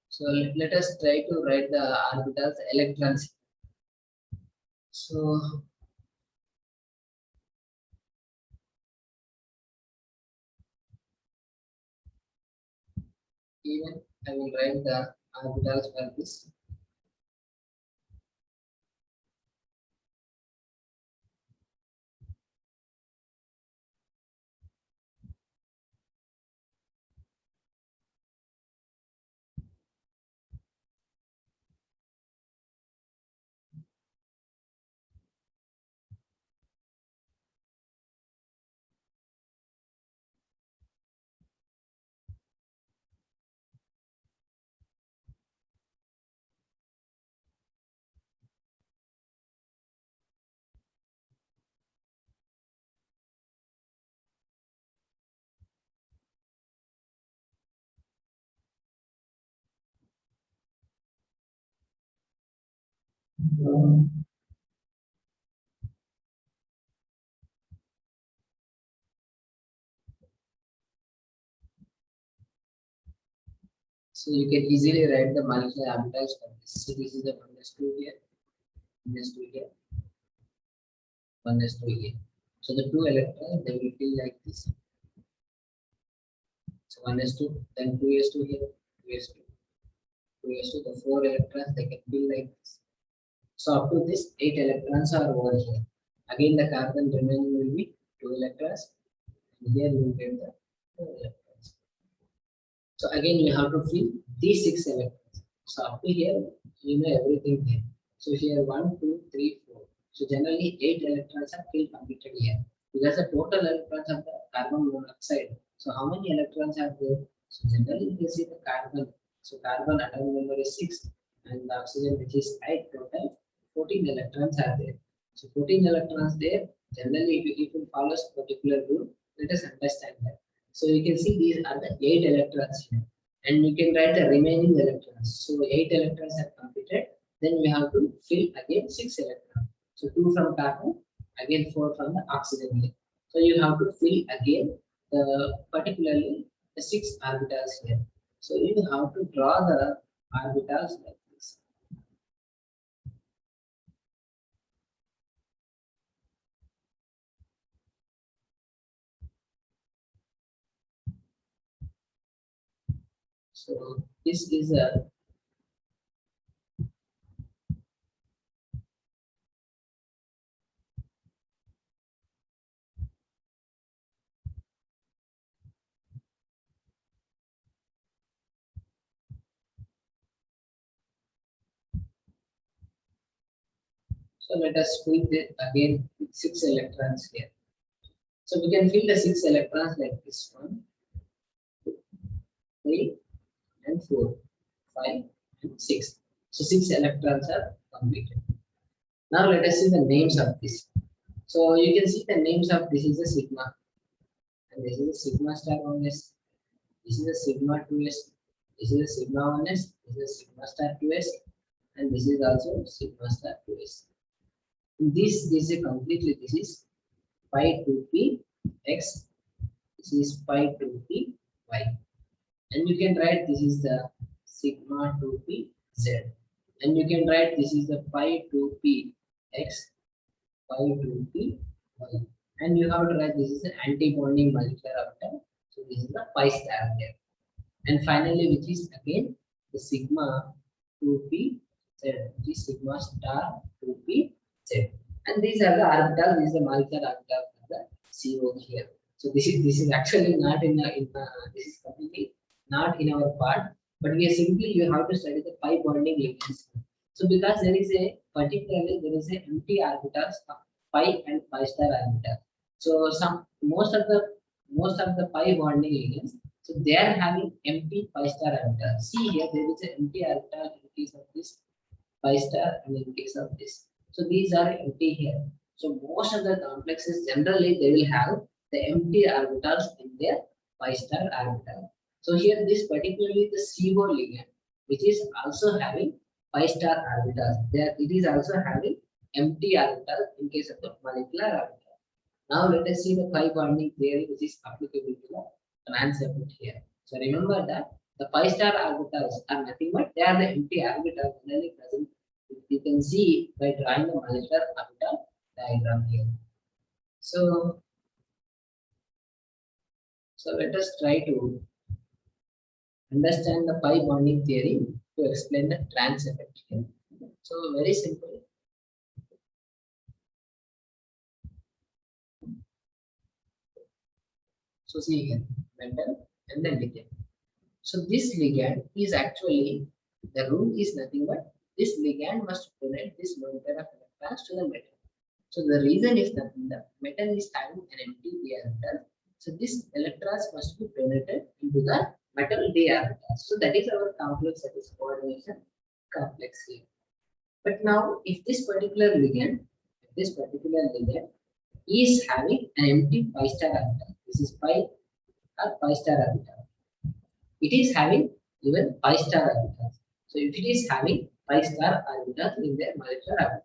So let us try to write the orbitals electrons. So even I will write the orbitals for this. So you can easily write the molecular orbitals for this. So this is the 1s2 here, 1s2 here, 1s2 here. So the two electrons they will feel like this. So 1s2, then 2s2 here, 2s2, 2s2. The four electrons they can feel like this. So up to this 8 electrons are over here. Again the carbon remaining will be 2 electrons. And here you will get the 4 electrons. So again you have to fill these 6 electrons. So up to here you know everything here. So here 1, 2, 3, 4. So generally 8 electrons are filled completed here. Because the total electrons of the carbon monoxide. So how many electrons are there? So generally you can see the carbon. So carbon atom number is 6 and the oxygen which is 8 total 14 electrons are there. So 14 electrons there. Generally if you follow a particular rule, let us understand that. So you can see these are the 8 electrons here. And you can write the remaining electrons. So 8 electrons are completed. Then we have to fill again 6 electrons. So 2 from carbon, again 4 from the oxygen here. So you have to fill again particularly the 6 orbitals here. So you have to draw the orbitals like this. So this is a so let us fill it again with 6 electrons here. So we can fill the 6 electrons like this: 1, 2, 3, and 4, 5, and 6. So 6 electrons are completed. Now let us see the names of this. So you can see the names of this is a sigma, and this is a sigma star 1s, this is a sigma 2s, this is a sigma 1s, this is a sigma star 2s, and this is also sigma star 2s. This is a completely, this is pi 2p x, this is pi 2p y, and you can write this is the sigma 2p z, and you can write this is the pi 2p x, pi 2p y, and you have to write this is an anti-bonding molecular orbital. So this is the pi star here, and finally which is again the sigma 2p z, which is sigma star 2p z, and these are the orbital. This is the molecular orbital for the CO here. So this is actually not in this is completely not in our part, but we are simply you have to study the pi bonding ligands. So because there is a particularly there is a empty orbitals of pi and pi star orbital. So most of the pi bonding ligands, so they are having empty pi star orbital. See here there is an empty orbital in case of this pi star and in case of this. So these are empty here. So most of the complexes generally they will have the empty orbitals in their pi star orbital. So here this particularly the CO ligand, which is also having pi star orbitals. There it is also having empty orbitals in case of the molecular orbital. Now let us see the pi bonding theory which is applicable to the trans effect here. So remember that the pi star orbitals are nothing but they are the empty orbitals generally present. You can see by drawing the molecular orbital diagram here. So let us try to understand the pi bonding theory to explain the trans effect here. So very simple. So see here, metal and the ligand. So this ligand is actually, the rule is nothing but this ligand must donate this one pair of electrons to the metal. So the reason is that the metal is having an empty d orbital. So this electrons must be donated into the metal d orbital. So that is our complex, that is coordination complex here. But now if this particular ligand is having an empty pi star orbital, this is pi or pi star orbital, it is having even pi star orbitals. So if it is having pi star orbitals in their molecular orbital,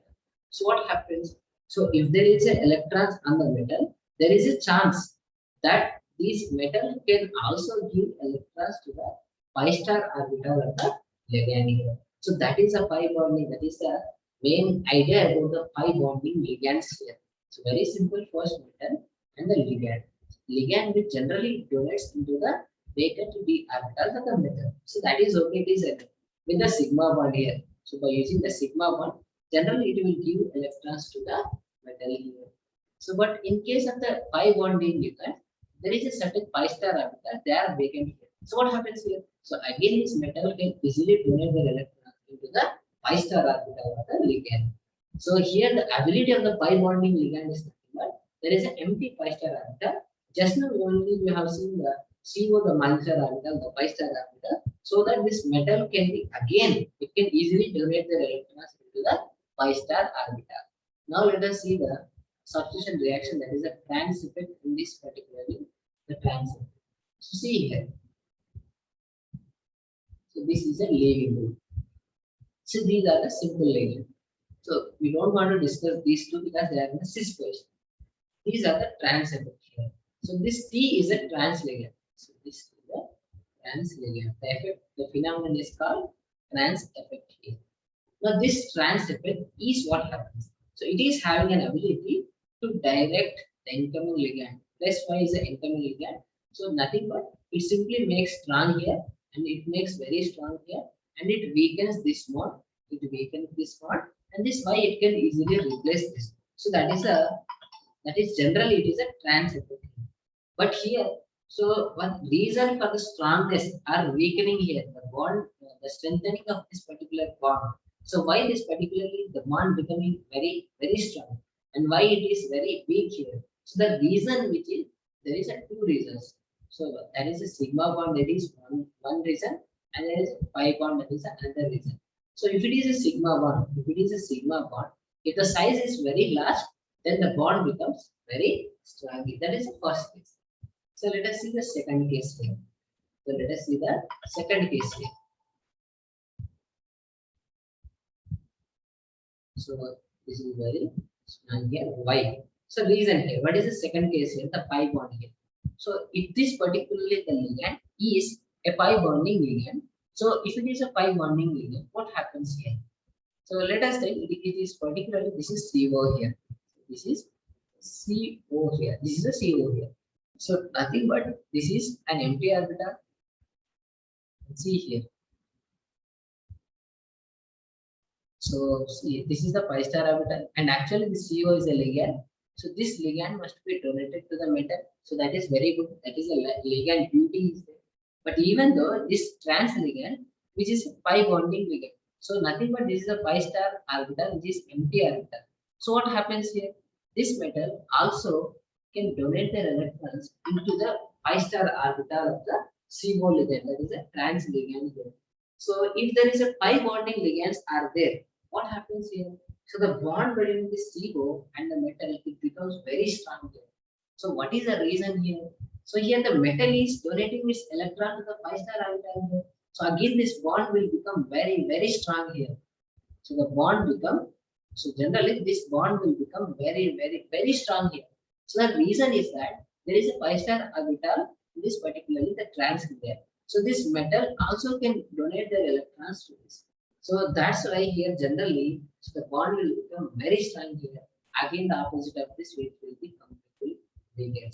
so what happens? So if there is a electrons on the metal, there is a chance that this metal can also give electrons to the pi star orbital of the ligand here. So that is a pi bonding. That is the main idea about the pi bonding ligands here. So very simple, first metal and the ligand. Ligand which generally donates into the vacant d orbitals of the metal. So that is okay. It is with the sigma bond here. So by using the sigma bond, generally it will give electrons to the metal here. So but in case of the pi bonding ligand, there is a certain pi star orbital, they are vacant here. So what happens here? So again this metal can easily donate their electrons into the pi star orbital of the ligand. So here the ability of the pi bonding ligand is nothing but there is an empty pi star orbital. Just now only we have seen the CO, the molecular orbital, the pi star orbital, so that this metal can be again, it can easily donate their electrons into the pi star orbital. Now let us see the substitution reaction, that is a trans effect in this particularly the trans effect. So see here. So this is a leaving rule. So these are the simple ligand. So we don't want to discuss these two because they are in the cis position. These are the trans effect here. So this T is a trans ligand. So this is the trans ligand. The effect, the phenomenon is called trans effect here. Now this trans effect is what happens. So it is having an ability to direct the incoming ligand. Plus y is the incoming ligand. So nothing but it simply makes strong here and it makes very strong here and it weakens this one. It weakens this one and this y it can easily replace this. So that is generally it is a trans effect. But here, so one reason for the strongness or weakening here, the bond, the strengthening of this particular bond. So why this particularly the bond becoming very, very strong and why it is very weak here? So the reason which is there is a two reasons. So that is a sigma bond, that is one reason, and there is a pi bond, that is another reason. So if it is a sigma bond, if the size is very large, then the bond becomes very strong. That is the first case. So let us see the second case here. So let us see the second case here. So this is very strong here. Why? So reason here. What is the second case here? The pi bond here. So if this particularly the ligand is a pi bonding ligand. So if it is a pi bonding ligand, what happens here? So let us say it is particularly this is CO here. This is CO here. This is a CO here. So nothing but this is an empty orbital. See here. So see, this is the pi star orbital, and actually the CO is a ligand. So this ligand must be donated to the metal. So that is very good. That is a ligand duty is there. But even though this trans ligand, which is a pi bonding ligand, so nothing but this is a pi star orbital, which is empty orbital. So what happens here? This metal also can donate their electrons into the pi star orbital of the CO ligand, that is a trans ligand here. So if there is a pi bonding ligands are there, what happens here? So the bond between the CO and the metal, it becomes very strong here. So what is the reason here? So here the metal is donating its electron to the pi star orbital here. So again this bond will become very, very strong here. So the bond become, so generally this bond will become very, very, very strong here. So the reason is that there is a pi star orbital, this particularly the trans layer. So this metal also can donate their electrons to this. So that's why here generally so the bond will become very strong here. Again the opposite of this which will be completely weakened.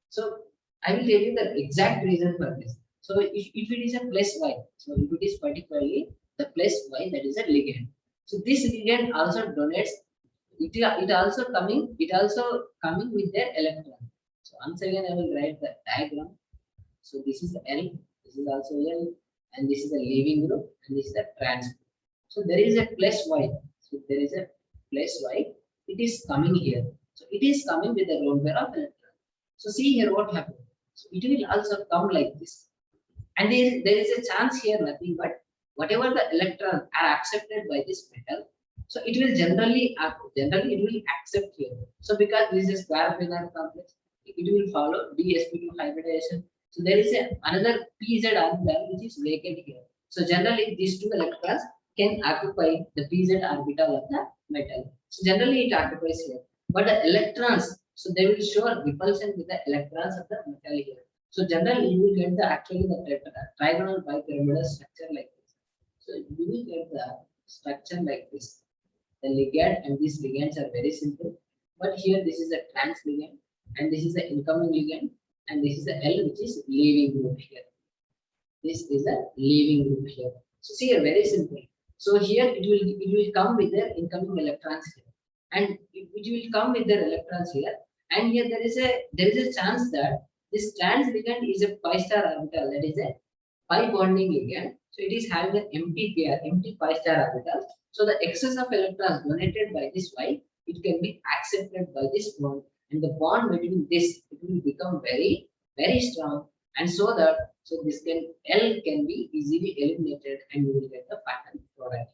So I will tell you the exact reason for this. So if it is a plus Y, so if it is particularly the plus Y, that is a ligand. So this ligand also donates. It also coming with their electron. So once again I will write the diagram. So this is L, this is also L, and this is a leaving group, and this is a trans group. So there is a plus Y. So there is a plus Y. It is coming here. So it is coming with a lone pair of electron. So see here what happened. So it will also come like this. And there is a chance here, nothing but whatever the electrons are accepted by this metal, so it will generally it will accept here. So because this is square planar complex, it will follow D-sp2 hybridization. So there is another PZ orbital which is vacant here. So generally these two electrons can occupy the PZ orbital of the metal. So generally it occupies here. But the electrons, so they will show repulsion with the electrons of the metal here. So generally you will get the actually the trigonal bipyramidal structure like this. So you will get the structure like this. The ligand and these ligands are very simple. But here this is a trans ligand and this is the incoming ligand and this is the L which is leaving group here. This is a leaving group here. So see here very simple. So here it will come with their incoming electrons here. And it will come with their electrons here. And here there is a chance that this trans ligand is a pi star orbital, that is a pi bonding ligand. So it is having an empty pair, empty pi star orbital. So the excess of electrons donated by this Y, it can be accepted by this bond, and the bond between this it will become very, very strong, and so this L can be easily eliminated, and you will get the final product.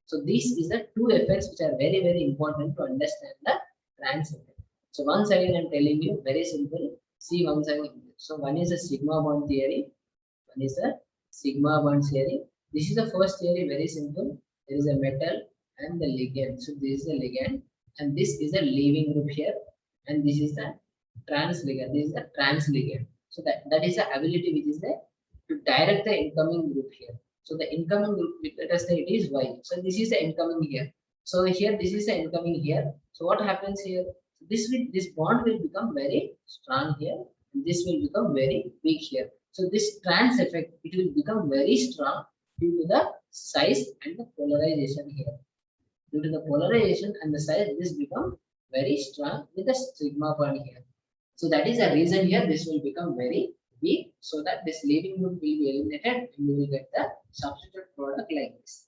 So these is the two effects which are very, very important to understand the trans effect. So once again I am telling you very simple. See once again. So one is a sigma bond theory. One is a sigma bond theory. This is the first theory, very simple. There is a metal and the ligand. So this is the ligand and this is a leaving group here, and this is the trans ligand. This is the trans ligand. So that is the ability which is there to direct the incoming group here. So the incoming group, let us say it is Y. So this is the incoming here. So here this is the incoming here. So what happens here? This bond will become very strong here, and this will become very weak here. So this trans effect, it will become very strong due to the size and the polarization here. Due to the polarization and the size, this become very strong with the sigma bond here. So that is the reason here this will become very weak, so that this leaving group will be eliminated and you will get the substitute product like this.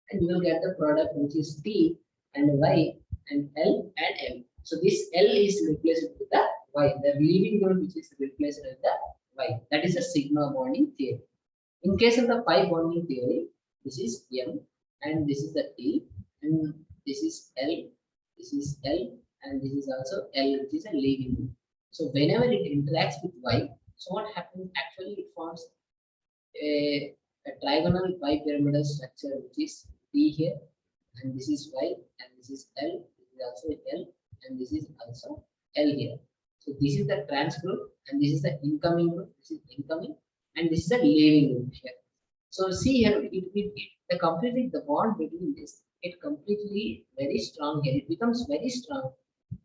And you will get the product which is T and Y and L and M. So this L is replaced with the Y. The leaving group which is replaced with the Y. That is a sigma bonding theory. In case of the pi bonding theory, this is M and this is the T and this is L, this is L and this is also L, which is a leaving group. So whenever it interacts with Y, so what happens actually it forms a trigonal bipyramidal structure which is T here and this is Y and this is L, this is also L and this is also L here. So this is the trans group and this is the incoming group, this is incoming and this is the leaving group here. So see here, the completely the bond between this, it completely very strong here. It becomes very strong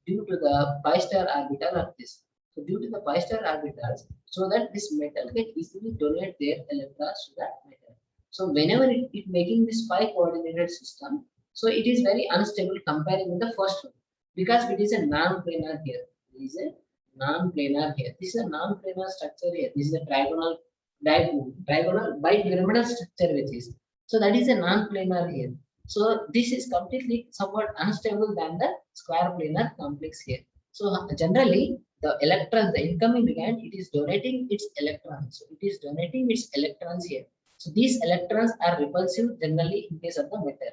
due to the pi star orbital of this. So due to the pi star orbitals, so that this metal can easily donate their electrons to that metal. So whenever it making this pi coordinated system, so it is very unstable comparing with the first one because it is a non-planar here. It is a non-planar here. This is a non-planar structure here. This is a trigonal bipyramidal structure which is. So that is a non-planar here. So this is completely somewhat unstable than the square planar complex here. So generally the electrons, the incoming ligand, it is donating its electrons. So it is donating its electrons here. So these electrons are repulsive generally in case of the metal.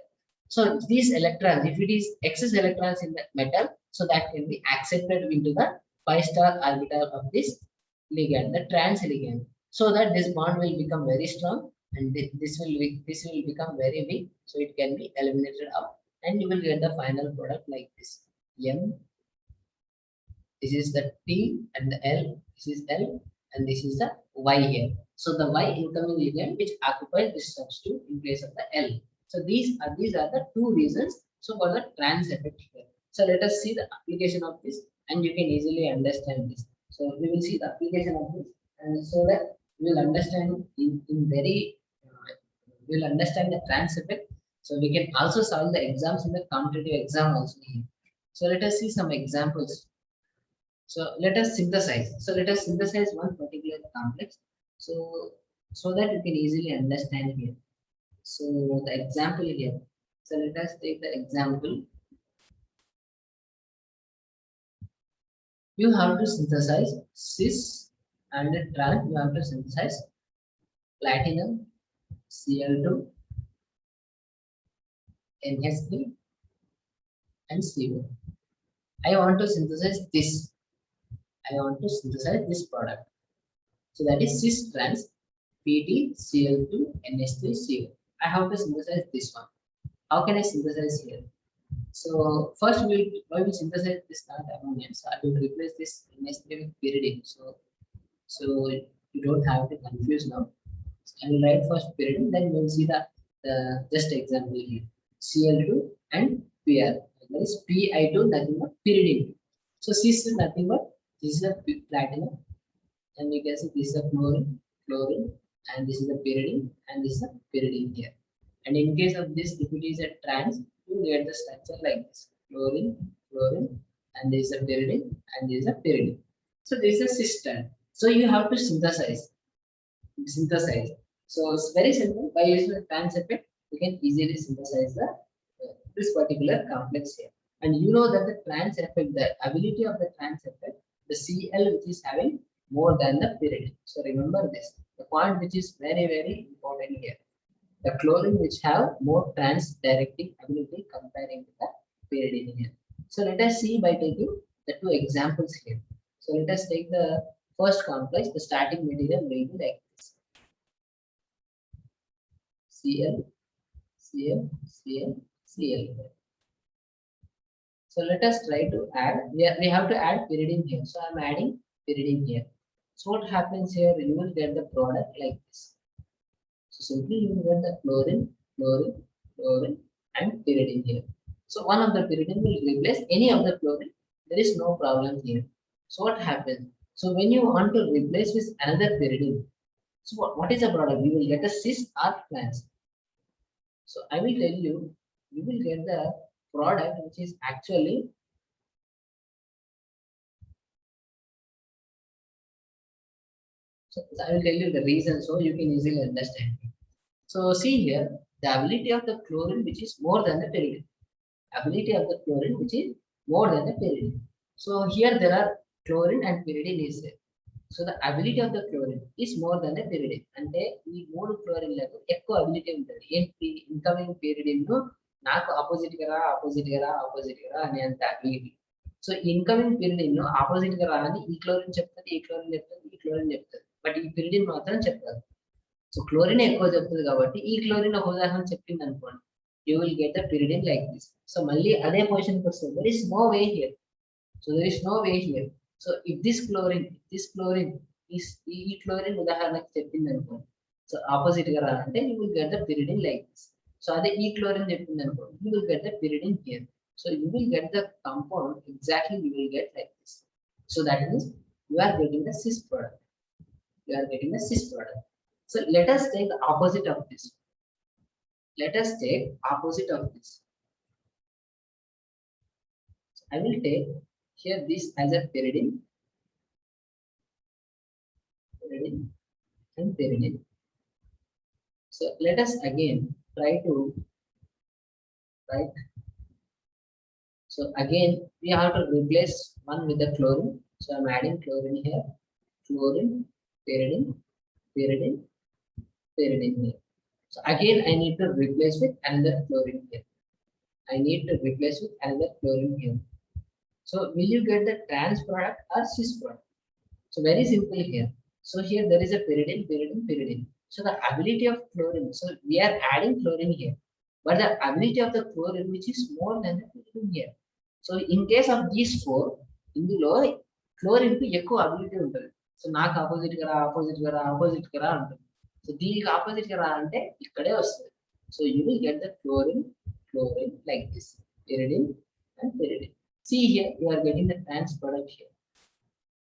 So these electrons, if it is excess electrons in the metal, so that can be accepted into the pi star orbital of this ligand, the trans ligand, so that this bond will become very strong and this will become very weak, so it can be eliminated out and you will get the final product like this. M, this is the T and the L, this is L and this is the Y here. So the Y incoming ligand which occupies this substitute in place of the L. So these are the two reasons so for the trans effect here. So let us see the application of this and you can easily understand this. So we will see the application of this and so that we will understand we will understand the trans effect. So we can also solve the exams in the competitive exam also here. So let us see some examples. So let us synthesize. So let us synthesize one particular complex. So that you can easily understand here. So the example here. So let us take the example. You have to synthesize cis and trans. You have to synthesize platinum, Cl2, NH3, and CO. I want to synthesize this. I want to synthesize this product. So that is cis trans Pt Cl2 NH3 CO. I have to synthesize this one. How can I synthesize here? So first why we synthesize this ammonia. So I will replace this NH3 with pyridine. So you don't have to confuse now. So I will write first pyridine, then we will see the just example here. Cl2 and Pr. That is Pi2, nothing but pyridine. So cis is nothing but this is a platinum, and you can see this is a chlorine, and this is a pyridine, and this is a pyridine here. And in case of this, if it is a trans, you get the structure like this: chlorine, and this is a pyridine, and this is a pyridine. So this is a cis trans. So you have to synthesize. So it's very simple. By using the trans effect, you can easily synthesize this particular complex here. And you know that the trans effect, the ability of the trans effect, the Cl which is having more than the pyridine. So remember this, the point which is very important here. The chlorine which have more trans directing ability comparing to the pyridine here. So let us see by taking the two examples here. So let us take the first complex. The starting material will be like this: Cl, Cl, Cl, Cl. So let us try to add. We have to add pyridine here. So I am adding pyridine here. So what happens here? You will get the product like this. So simply you will get the chlorine, and pyridine here. So one of the pyridine will replace any of the chlorine. There is no problem here. So what happens? So when you want to replace with another pyridine, so what is the product? You will get a cis or trans. So I will tell you, you will get the product which is actually so I will tell you the reason so you can easily understand. So see here, the ability of the chlorine which is more than the pyridine. Ability of the chlorine which is more than the pyridine. So here there are chlorine and pyridine is there. So the ability of the chlorine is more than the pyridine. అంటే ఈ మూడు chlorine లకు ఎక్కువ ability ఉంటుంది. ఏంటి incoming pyridine ను నాకు opposite గా రా ఆపోజిట్ గా రా ఆపోజిట్ గా రా అనే అంత అబిలిటీ. సో ఇన్కమింగ్ pyridine ను ఆపోజిట్ గా రా అని ఈ క్లోరిన్ చెప్తుంది, ఈ క్లోరిన్ చెప్తుంది, ఈ క్లోరిన్ చెప్తుంది. బట్ ఈ pyridine మాత్రం చెప్పదు. సో క్లోరిన్ ఎక్కువ చెప్తుంది కాబట్టి ఈ క్లోరిన్ ఒక ఉదాహరణ చెప్పింది అనుకోండి, you will get the pyridine like this. So మళ్ళీ అదే పొజిషన్ కి వస్తుంది. There is no way here. So there is no way here. So if this chlorine ఈ క్లోరిన్ ఉదాహరణకి చెప్పింది అనుకోండి, సో ఆపోజిట్ గా రానంటే you will get the pyridine like this. So అదే ఈ క్లోరిన్ చెప్పింది అనుకోండి, you will get the pyridine here. So you will get the compound exactly you will get like this. So that means you are getting the cis product. You are getting the cis product. So let us take the opposite of this. Let us take opposite of this. So I will take here this as a pyridine, and pyridine. So let us again try to write. So again we have to replace one with the chlorine. So I am adding chlorine here. Chlorine, pyridine, pyridine, pyridine here. So again I need to replace with another chlorine here. I need to replace with another chlorine here. So will you get the trans product or cis product? So very simple here. So here there is a pyridine, pyridine, pyridine. So the ability of chlorine, so we are adding chlorine here, but the ability of the chlorine which is more than the pyridine here. So in case of these four, ఇందులో chlorine కు ఎక్కువ ability ఉంటుంది. So నాకు opposite గా రా opposite గా రా opposite గా రా ఉంటుంది. సో దీనికి ఆపోజిట్ గా రా అంటే ఇక్కడే వస్తుంది. So you will get the chlorine like this, pyridine and pyridine. See here you are getting the trans product here.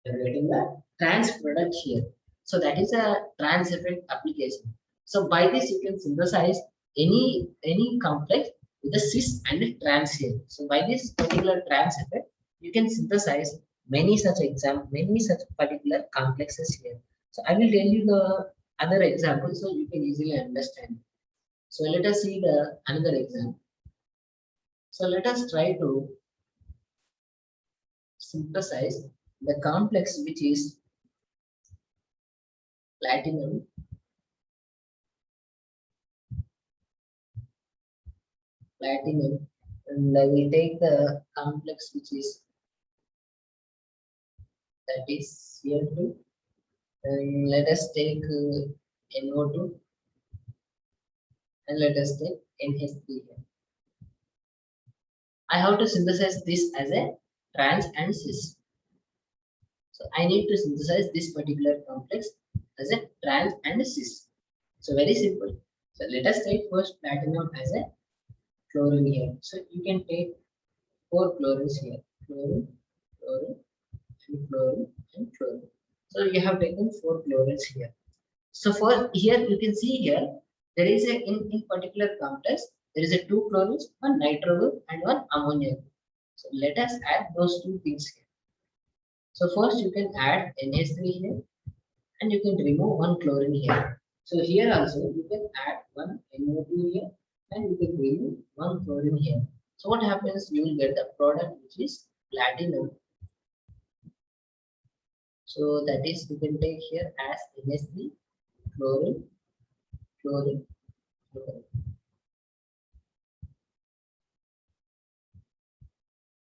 You are getting the trans product here. So that is a trans effect application. So by this you can synthesize any complex with a cis and a trans here. So by this particular trans effect you can synthesize many such particular complexes here. So I will tell you the other example so you can easily understand. So let us see the another example. So let us try to synthesize the complex which is platinum, and I will take the complex which is that is CO2, and let us take NO2, and let us take NH3 here. I have to synthesize this as a trans and cis. So I need to synthesize this particular complex as a trans and a cis. So very simple. So let us take first platinum as a chlorine here. So you can take 4 chlorines here. Chlorine, chlorine, and chlorine, and chlorine. So you have taken 4 chlorines here. So for here you can see here there is a in particular complex there is a 2 chlorines, 1 nitro group and 1 ammonia group. So let us add those two things here. So first you can add NH3 here and you can remove 1 chlorine here. So here also you can add 1 NO2 here and you can remove 1 chlorine here. So what happens, you will get the product which is platinum. So that is you can take here as NH3, chlorine, chlorine, chlorine.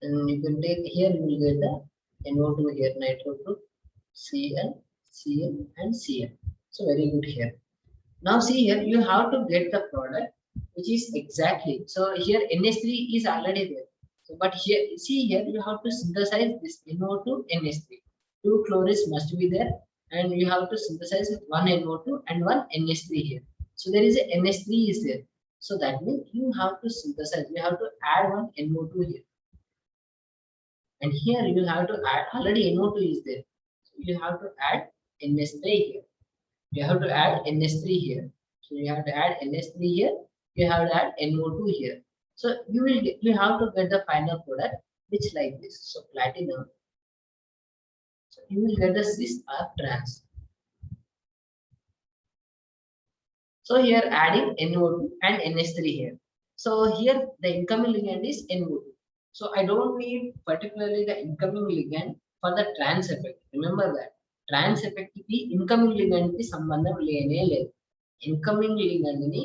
And you can take here you will get the NO2 here, nitro group, Cl, Cl and Cl. So very good here. Now see here you have to get the product which is exactly, so here NH3 is already there. So but here see here you have to synthesize this NO2 NH3. 2 chlorines must be there and you have to synthesize with 1 NO2 and 1 NH3 here. So there is a NH3 is there. So that means you have to synthesize, you have to add 1 NO2 here. And here you have to add, already NO2 is there. So you have to add NH3 here. You have to add NH3 here. So you have to add NH3 here. You have to add NO2 here. So you have to get the final product which like this. So platinum. So you will get the cis or trans. So here adding NO2 and NH3 here. So here the incoming ligand is NO2. So I don't need particularly the incoming ligand for the trans effect. Remember that trans effect కి incoming ligand కి సంబంధం లేనే లేదు. Incoming ligand ని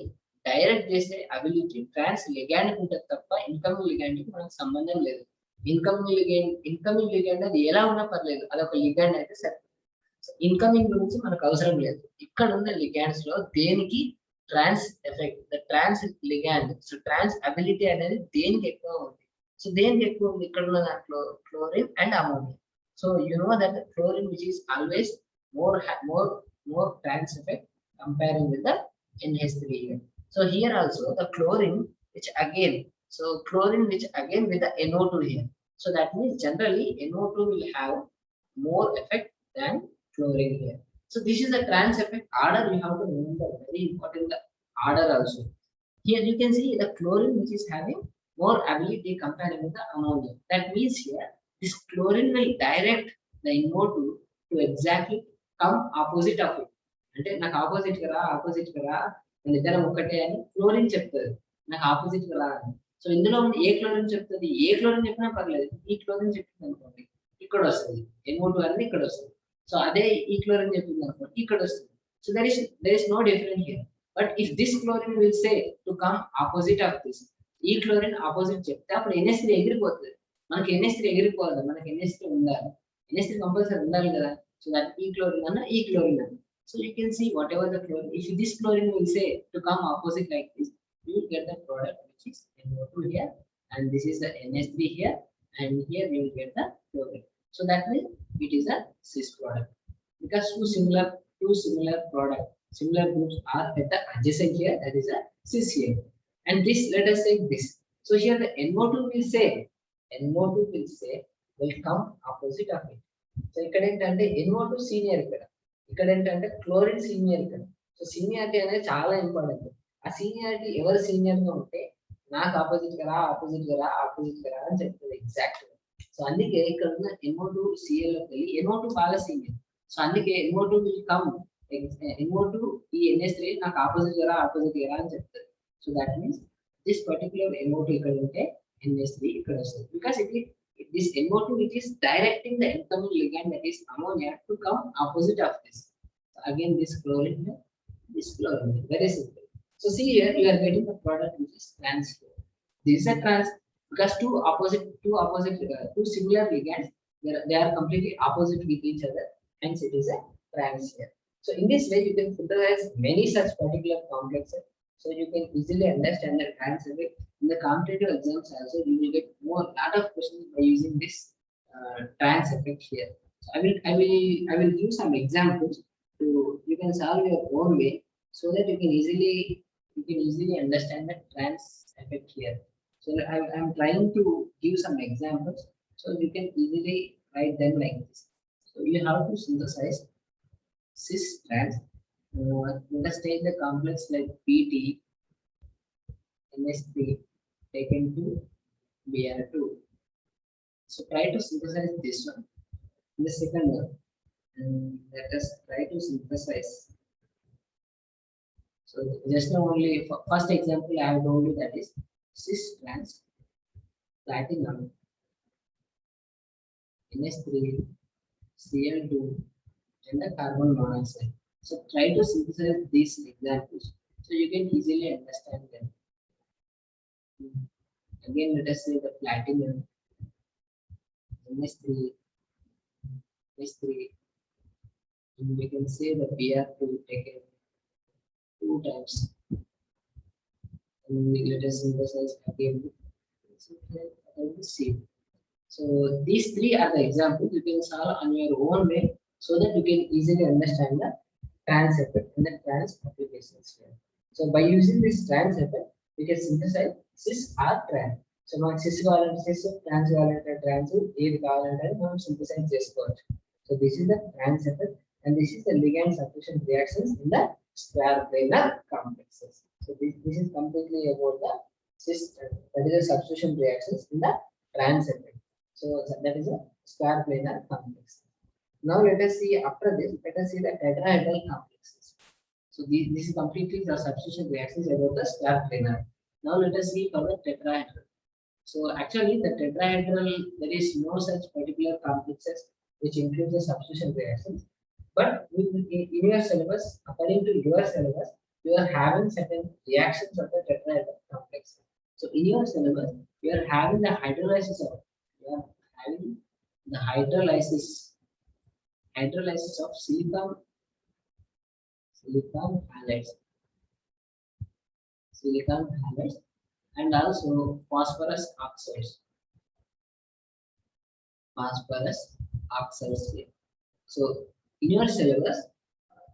direct చేసే ability ట్రాన్స్ ligand ఉంటుంది తప్ప incoming ligand కి మనకు సంబంధం లేదు. ఇన్కమింగ్ లిగాండ్ అది ఎలా ఉన్నా పర్లేదు, అది ఒక లిగాండ్ అయితే సరే. ఇన్కమింగ్ గురించి మనకు అవసరం లేదు. ఇక్కడ ఉన్న లిగాండ్స్ లో దేనికి trans effect, the trans ligand, so trans ability అనేది దేనికి ఎక్కువ ఉంది? సో దేనికి ఎక్కువ ఉంది? ఇక్కడ ఉన్న దాంట్లో chlorine and ammonia. So you know that chlorine which is always more trans effect comparing with the NH3 here. So here also the chlorine which again, so chlorine which again with the NO2 here. So that means generally NO2 will have more effect than chlorine here. So this is the trans effect order. You have to remember, very important, the order also. Here you can see the chlorine which is having more ability compared with the ammonia. That means here this chlorine will direct the NO2 to exactly come opposite of it. అంటే నాకు opposite గా రా మన ఇద్దరం ఒక్కటే అని chlorine చెప్తుంది, నాకు ఆపోజిట్ గా రా అని. సో ఇందులో ఏ క్లోరిన్ చెప్తుంది? ఏ క్లోరిన్ చెప్పినా పర్లేదు, ఈ క్లోరిన్ చెప్తుంది అనుకోండి ఇక్కడ వస్తుంది, NO2 అనేది ఇక్కడ వస్తుంది. సో అదే ఈ క్లోరిన్ చెప్తుంది అనుకోండి ఇక్కడ వస్తుంది. So there is no difference here. But if this chlorine will say to come opposite of this, ఈ క్లోరిన్ ఆపోజిట్ చెప్తే అప్పుడు NH3 ఎగిరిపోతుంది. మనకి NH3 ఎగిరిపోవాలి, మనకి NH3 ఉండాలి, NH3 కంపల్సరీ ఉండాలి కదా. సో దట్ ఈ క్లోరిన్ అన్న ఈ క్లోరిన్ అన్న. So you can see whatever the chlorine, if this chlorine will say to come opposite like this, you will get the product which is NO2 here, and this is the NH3 here, and here we will get the chlorine. So that means it is a cis product, because two similar product, similar groups are at the adjacent here, that is a cis here. And this, let us say this. So here the NO2 will say will come opposite of it. So ఇక్కడ ఏంటంటే NO2 senior ఇక్కడ ఏంటంటే chlorine senior ఇక్కడ. So seniority అనేది చాలా important. ఆ seniority ఎవరు senior గా ఉంటే నాకు ఆపోజిట్ గా రా అని చెప్తుంది ఎగ్జాక్ట్ గా. సో అందుకే ఇక్కడ ఉన్న NO2 Cl లోకి వెళ్ళి NO2 బాగా సీనియర్. సో అందుకే NO2 విల్ కమ్, NO2 ఈ NH3 నాకు ఆపోజిట్ గా రా అని చెప్తుంది. So that means this particular NO2 ఇక్కడ ఉంటే NH3 ఇక్కడ వస్తుంది, because this NO2 which is directing the incoming ligand, that is ammonia, to come opposite of this. So again this chlorine here, this chlorine here. Very simple. So see here you are getting the product which is trans here. This is a trans because two similar ligands, they are completely opposite with each other, hence it is a trans here. So in this way you can synthesize many such particular complexes. So you can easily understand the trans effect. In the competitive exams also you will get lot of questions by using this trans effect here. So I will give some examples to you can solve your own way, so that you can easily understand the trans effect here. So I am trying to give some examples so you can easily write them like this. So you have to synthesize cis trans. Let us take the complex like PT NH3 taken to Br2. So try to synthesize this one, the second one, and let us try to synthesize. So just now only first example I have told you, that is cis trans platinum NH3 Cl2 and the carbon monoxide. So try to synthesize these examples so you can easily understand them. Again, let us say the platinum NH3, and we can say the Br2 taken 2 times, and let us synthesize again. So these 3 are the examples you can solve on your own way, so that you can easily understand the trans effect and the trans applications here. So by using this trans effect, we can synthesize cis or trans. So మనకు cis కావాలంటే cis, trans కావాలంటే trans, ఏది కావాలంటే మనం synthesize చేసుకోవచ్చు. So this is the trans effect, and this is the ligand substitution reactions in the square planar complexes. So this is completely about the cis, that is the substitution reactions in the trans effect. So that is a square planar complex. Now let us see, after this, let us see the tetrahedral complexes. So this is completely the substitution reactions about the square planar. Now let us see for the tetrahedral. So actually the tetrahedral, there is no such particular complexes which includes the substitution reactions. But in your syllabus, according to your syllabus, you are having certain reactions of the tetrahedral complex. So in your syllabus, you are having the hydrolysis of, you are having the hydrolysis of silicon halides, silicon halides, and also phosphorus oxides here. So in your syllabus,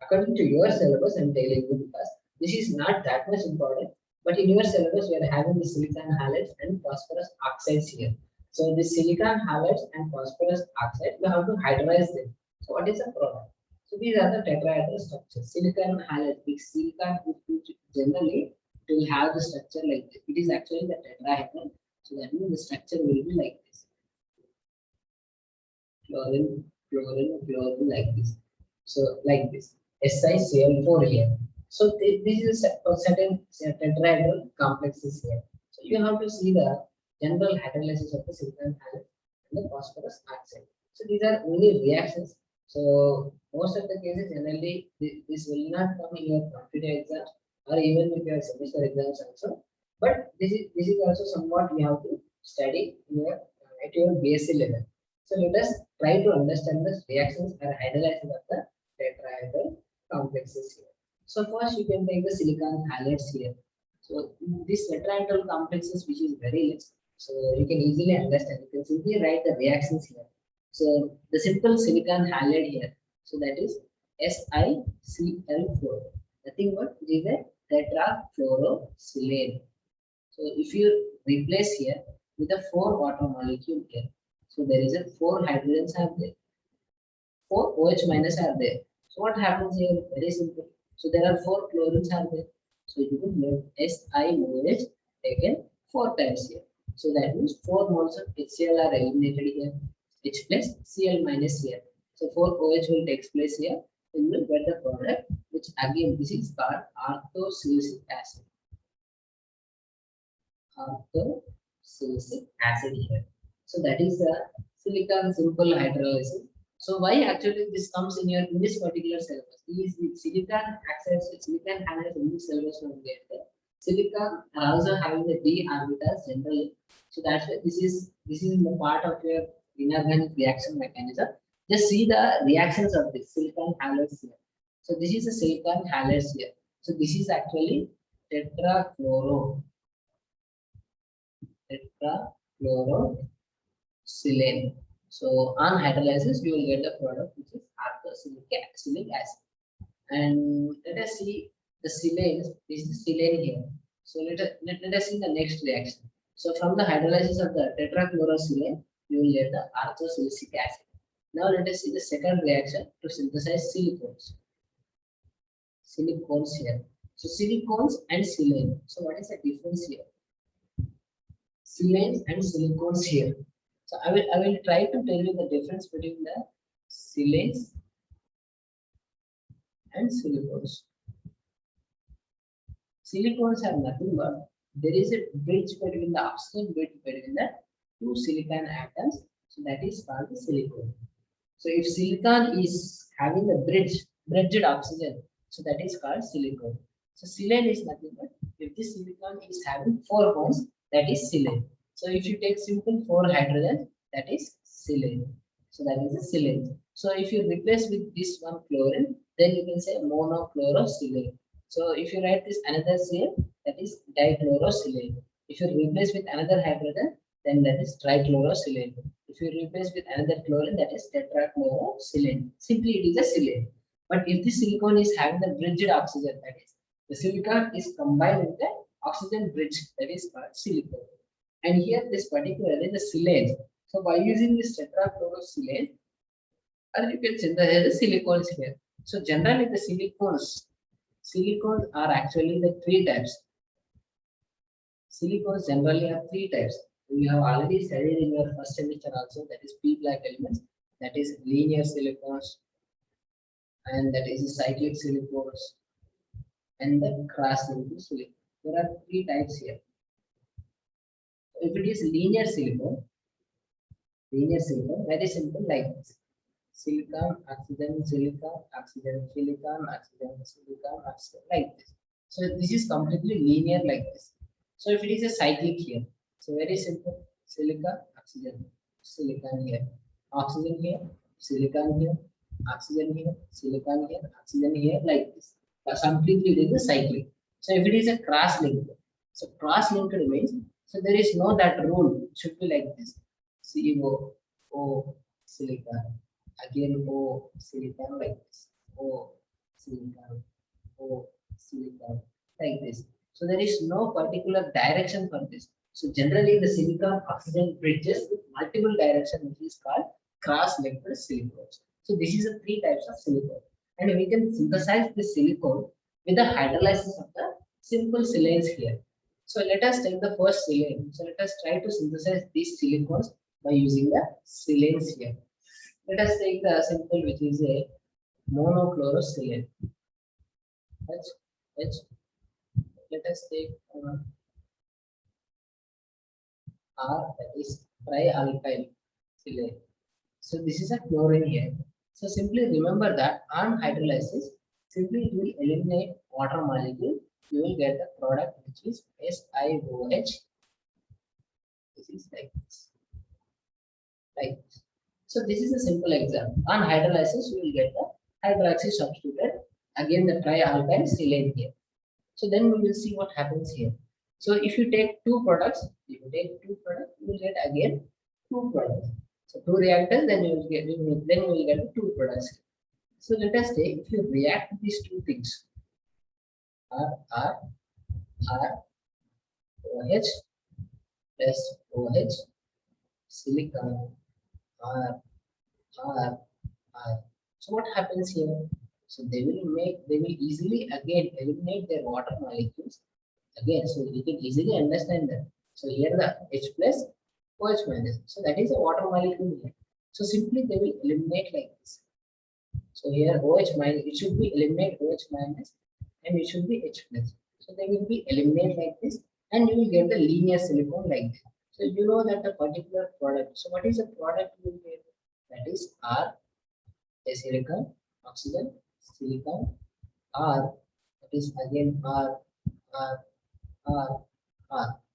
according to your syllabus, I'm telling you because this is not that much important. But in your syllabus, we are having the silicon halides and phosphorus oxides here. So the silicon halides and phosphorus oxide, you have to hydrolyze them. So what is the product? So these are the tetrahedral structures. Silicon halide, silicon which generally it will have the structure like this. It is actually the tetrahedral. So that means the structure will be like this. Chlorine, chlorine, chlorine like this. So like this. SiCl4 here. So this is a certain tetrahedral complexes here. So you have to see the general hydrolysis of the silicon halide and the phosphorus oxide. So these are only reactions. So most of the cases generally this will not come in your computer exams or even with your semester exams also. But this is also somewhat you have to study in your at your B.Sc level. So let us try to understand the reactions or hydrolysis of the tetrahedral complexes here. So first you can take the silicon halides here. So this tetrahedral complexes which is very less, so you can easily understand. You can simply write the reactions here. So the simple silicon halide here. So that is SiCl4. Nothing but it is a tetrachlorosilane. So if you replace here with a 4 water molecule here, so there is a 4 hydrogens are there, 4 OH minus are there. So what happens here? Very simple. So there are 4 chlorines are there. So you can make SiOH again 4 times here. So that means 4 moles of HCl are eliminated here. H plus Cl minus here. So 4 OH will take place here. Then you will get the product, which again this is called orthosilicic acid. Orthosilicic acid here. So that is the silicon simple hydrolysis. So why actually this comes in this particular syllabus? These silicon oxides, silicon halides in this syllabus will get there. Silicon are also having the d orbitals generally. So that's why this is in the part of your inorganic reaction mechanism. Just see the reactions of this silicon halides here. So this is a silicon halides here. So this is actually tetrachlorosilane. So on hydrolysis, you will get the product which is orthosilicic acid. And let us see the silanes. This is silane here. So let us see the next reaction. So from the hydrolysis of the tetrachlorosilane, you will get the orthosilicic acid. Now let us see the second reaction to synthesize silicones. Silicones here. So silicones and silane. So what is the difference here? Silanes and silicones here. So I will try to tell you the difference between the silanes and silicones. Silicones are nothing but there is a bridge between the oxygen bridge between the 2 silicon atoms. So that is called the silicone. So if silicon is having a bridged oxygen, so that is called silicone. So silane is nothing but if this silicon is having 4 bonds, that is silane. So if you take simple 4 hydrogen, that is silane. So that is a silane. So if you replace with this one chlorine, then you can say monochlorosilane. So if you write this another Cl, that is dichlorosilane. If you replace with another hydrogen, then that is trichlorosilane. If you replace with another chlorine, that is tetrachlorosilane. Simply it is a silane. But if the silicon is having the bridged oxygen, that is the silicon is combined with the oxygen bridge, that is called silicon. And here this particularly the silane. So by using this tetrachlorosilane, or you can synthesize the silicones here. So generally the silicones are actually the 3 types. Silicones generally have 3 types. We have already studied in your first semester also, that is p-like elements, that is linear silicones, and that is cyclic silicones, and the cross-linked silicone. There are 3 types here. if it is linear silicon, very simple like this. Silicon, oxygen, silicon, oxygen, silicon, oxygen, silicon, oxygen, like this. So this is completely linear like this. So if it is a cyclic here, so very simple, silicon, oxygen, silicon here, oxygen here, silicon here, oxygen here, silicon here, oxygen here, like this. Completely it is a cyclic. So if it is a cross-linked, so cross-linked means, so there is no that rule, it should be like this. CO, O, silicon, again O, silicon, like this. O, silicon, O, silicon, like this. So there is no particular direction for this. So generally the silicon oxygen bridges with multiple direction, which is called cross-linked silicones. So this is the three types of silicone, and we can synthesize the silicone with the hydrolysis of the simple silanes here. So let us take the first silane. So let us try to synthesize these silicones by using the silanes here. Let us take the simple, which is a monochlorosilane. H. Let us take R, that is trialkyl silane. So this is a chlorine here. So simply remember that on hydrolysis, simply it will eliminate water molecule. You will get the product which is SiOH. This is like this. Like this. So this is a simple example. On hydrolysis, you will get the hydroxy substituted. Again the trialkyl silane here. So then we will see what happens here. So if you take two products, you will get again two products. So two reactors, then you will get two products. So let us say if you react these two things, R OH plus OH, silicon R. So what happens here? So they will easily again eliminate their water molecules again. So you can easily understand that. So here the H plus OH minus. So that is a water molecule here. So simply they will eliminate like this. So here OH minus, it should be eliminate OH minus and it should be H plus. So they will be eliminate like this, and you will get the linear silicone like this. So you know that the particular product. So what is the product you will get? That is R, a silicon, oxygen, silicon, R, that is again R.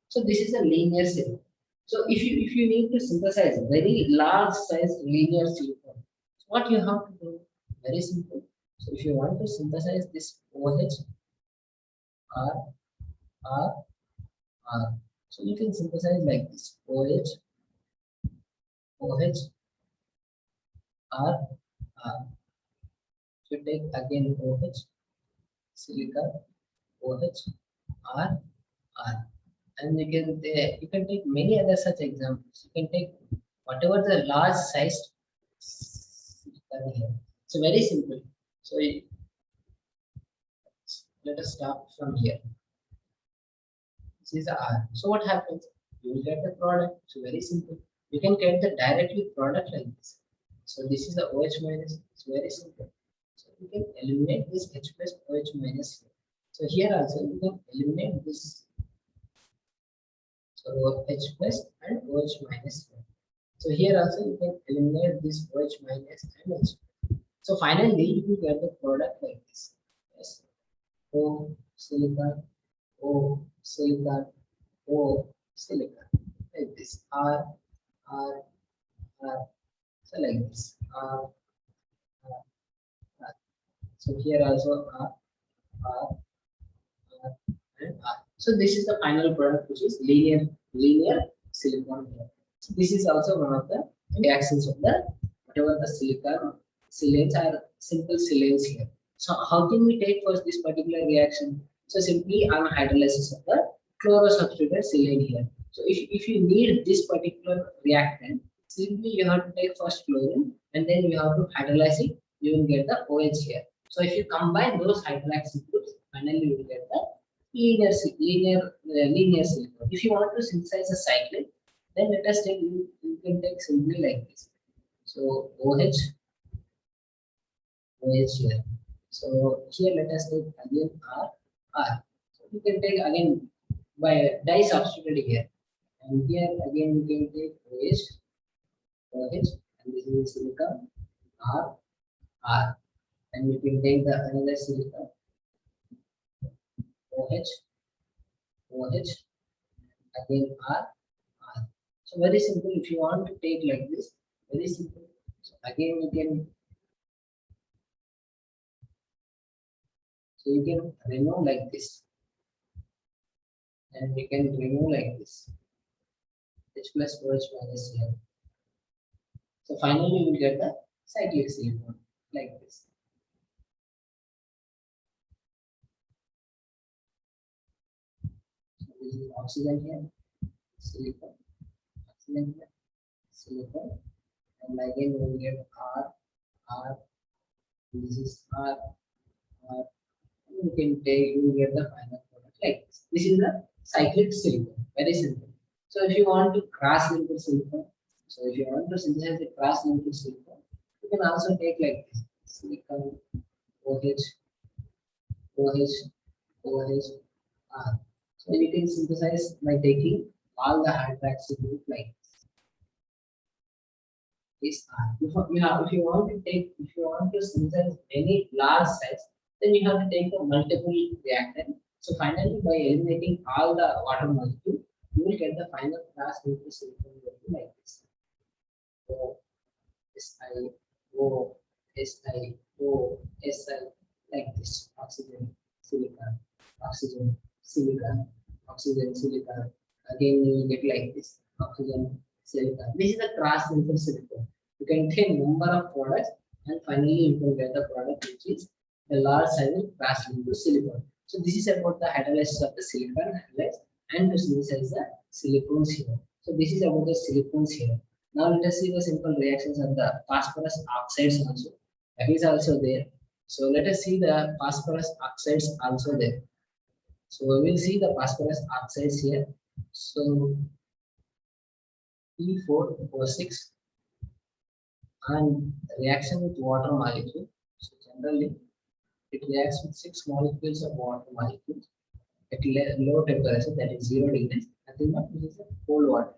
So this is a linear silicon. So if you need to synthesize very large size linear silicon, so what you have to do? Very simple. So if you want to synthesize this OH, R, so you can synthesize like this: OH, R. So take again OH, silicon, OH, R, and you can take many other such examples. You can take whatever the large sized silicon here. So very simple. So let us start from here. This is R. So what happens? You will get the product. So very simple. You can get the directly product like this. So this is the OH minus. It's very simple. So you can eliminate this H plus OH minus here. So here also you can eliminate this. So H plus and OH minus here. So here also you can eliminate this OH minus and H. So finally you will get the product like this. Yes. O silicon, O silicon, O silicon, like this. R. So like this. R. So here also R, and R. So this is the final product, which is linear silicon here. So this is also one of the reactions of the whatever the silicon silanes are simple silanes here. So how can we take first this particular reaction? So simply on hydrolysis of the chlorosubstituted silane here. So if you need this particular reactant, simply you have to take first chlorine and then you have to hydrolyze it. You will get the OH here. So if you combine those hydroxy groups, finally you will get the linear silicon. If you want to synthesize a cyclid, then let us take you can take simply like this. So OH here. So here let us take again R. So you can take again by dye substituted here. And here again we can take OH, OH, and this is silicon R, R. And we can take the another silicon OH, OH, again R, R. So very simple. If you want to take like this, very simple. So again you can, so you can remove like this, and we can remove like this. H plus OH minus here. So finally we will get the cyclic silicon like this. So this is oxygen here, silicon, oxygen here, silicon, and again we will get R, R, this is R, R. You can take, you will get the final product like this. This is the cyclic silicon, very simple. So if you want to cross link with silicon, so if you want to synthesize a cross link with silicon, you can also take like this, silicon, OH, OH, OH, R. So you can synthesize by taking all the hydroxyl group like this R. If you want to take, if you want to synthesize any large size, then you have to take a multiple reactant. So finally, by eliminating all the water molecule, you will get the final class into silicon like this. O, Si, O, Si, O, Si, like this. Oxygen, silicon, oxygen, silicon, oxygen, silicon. Again, you will get like this. Oxygen, silicon. This is the cross linked silicon. You can take number of products, and finally you can get the product which is the large size cross linked silicon. So this is about the hydrolysis of the silicon and to synthesize the silicones here. So this is about the silicones here. Now let us see the simple reactions of the phosphorus oxides also. That is also there. So let us see the phosphorus oxides also there. So we will see the phosphorus oxides here. So P4O6 and reaction with water molecule. So generally it reacts with 6 molecules of water molecules at low temperature, that is 0 degrees, nothing but this is a cold water.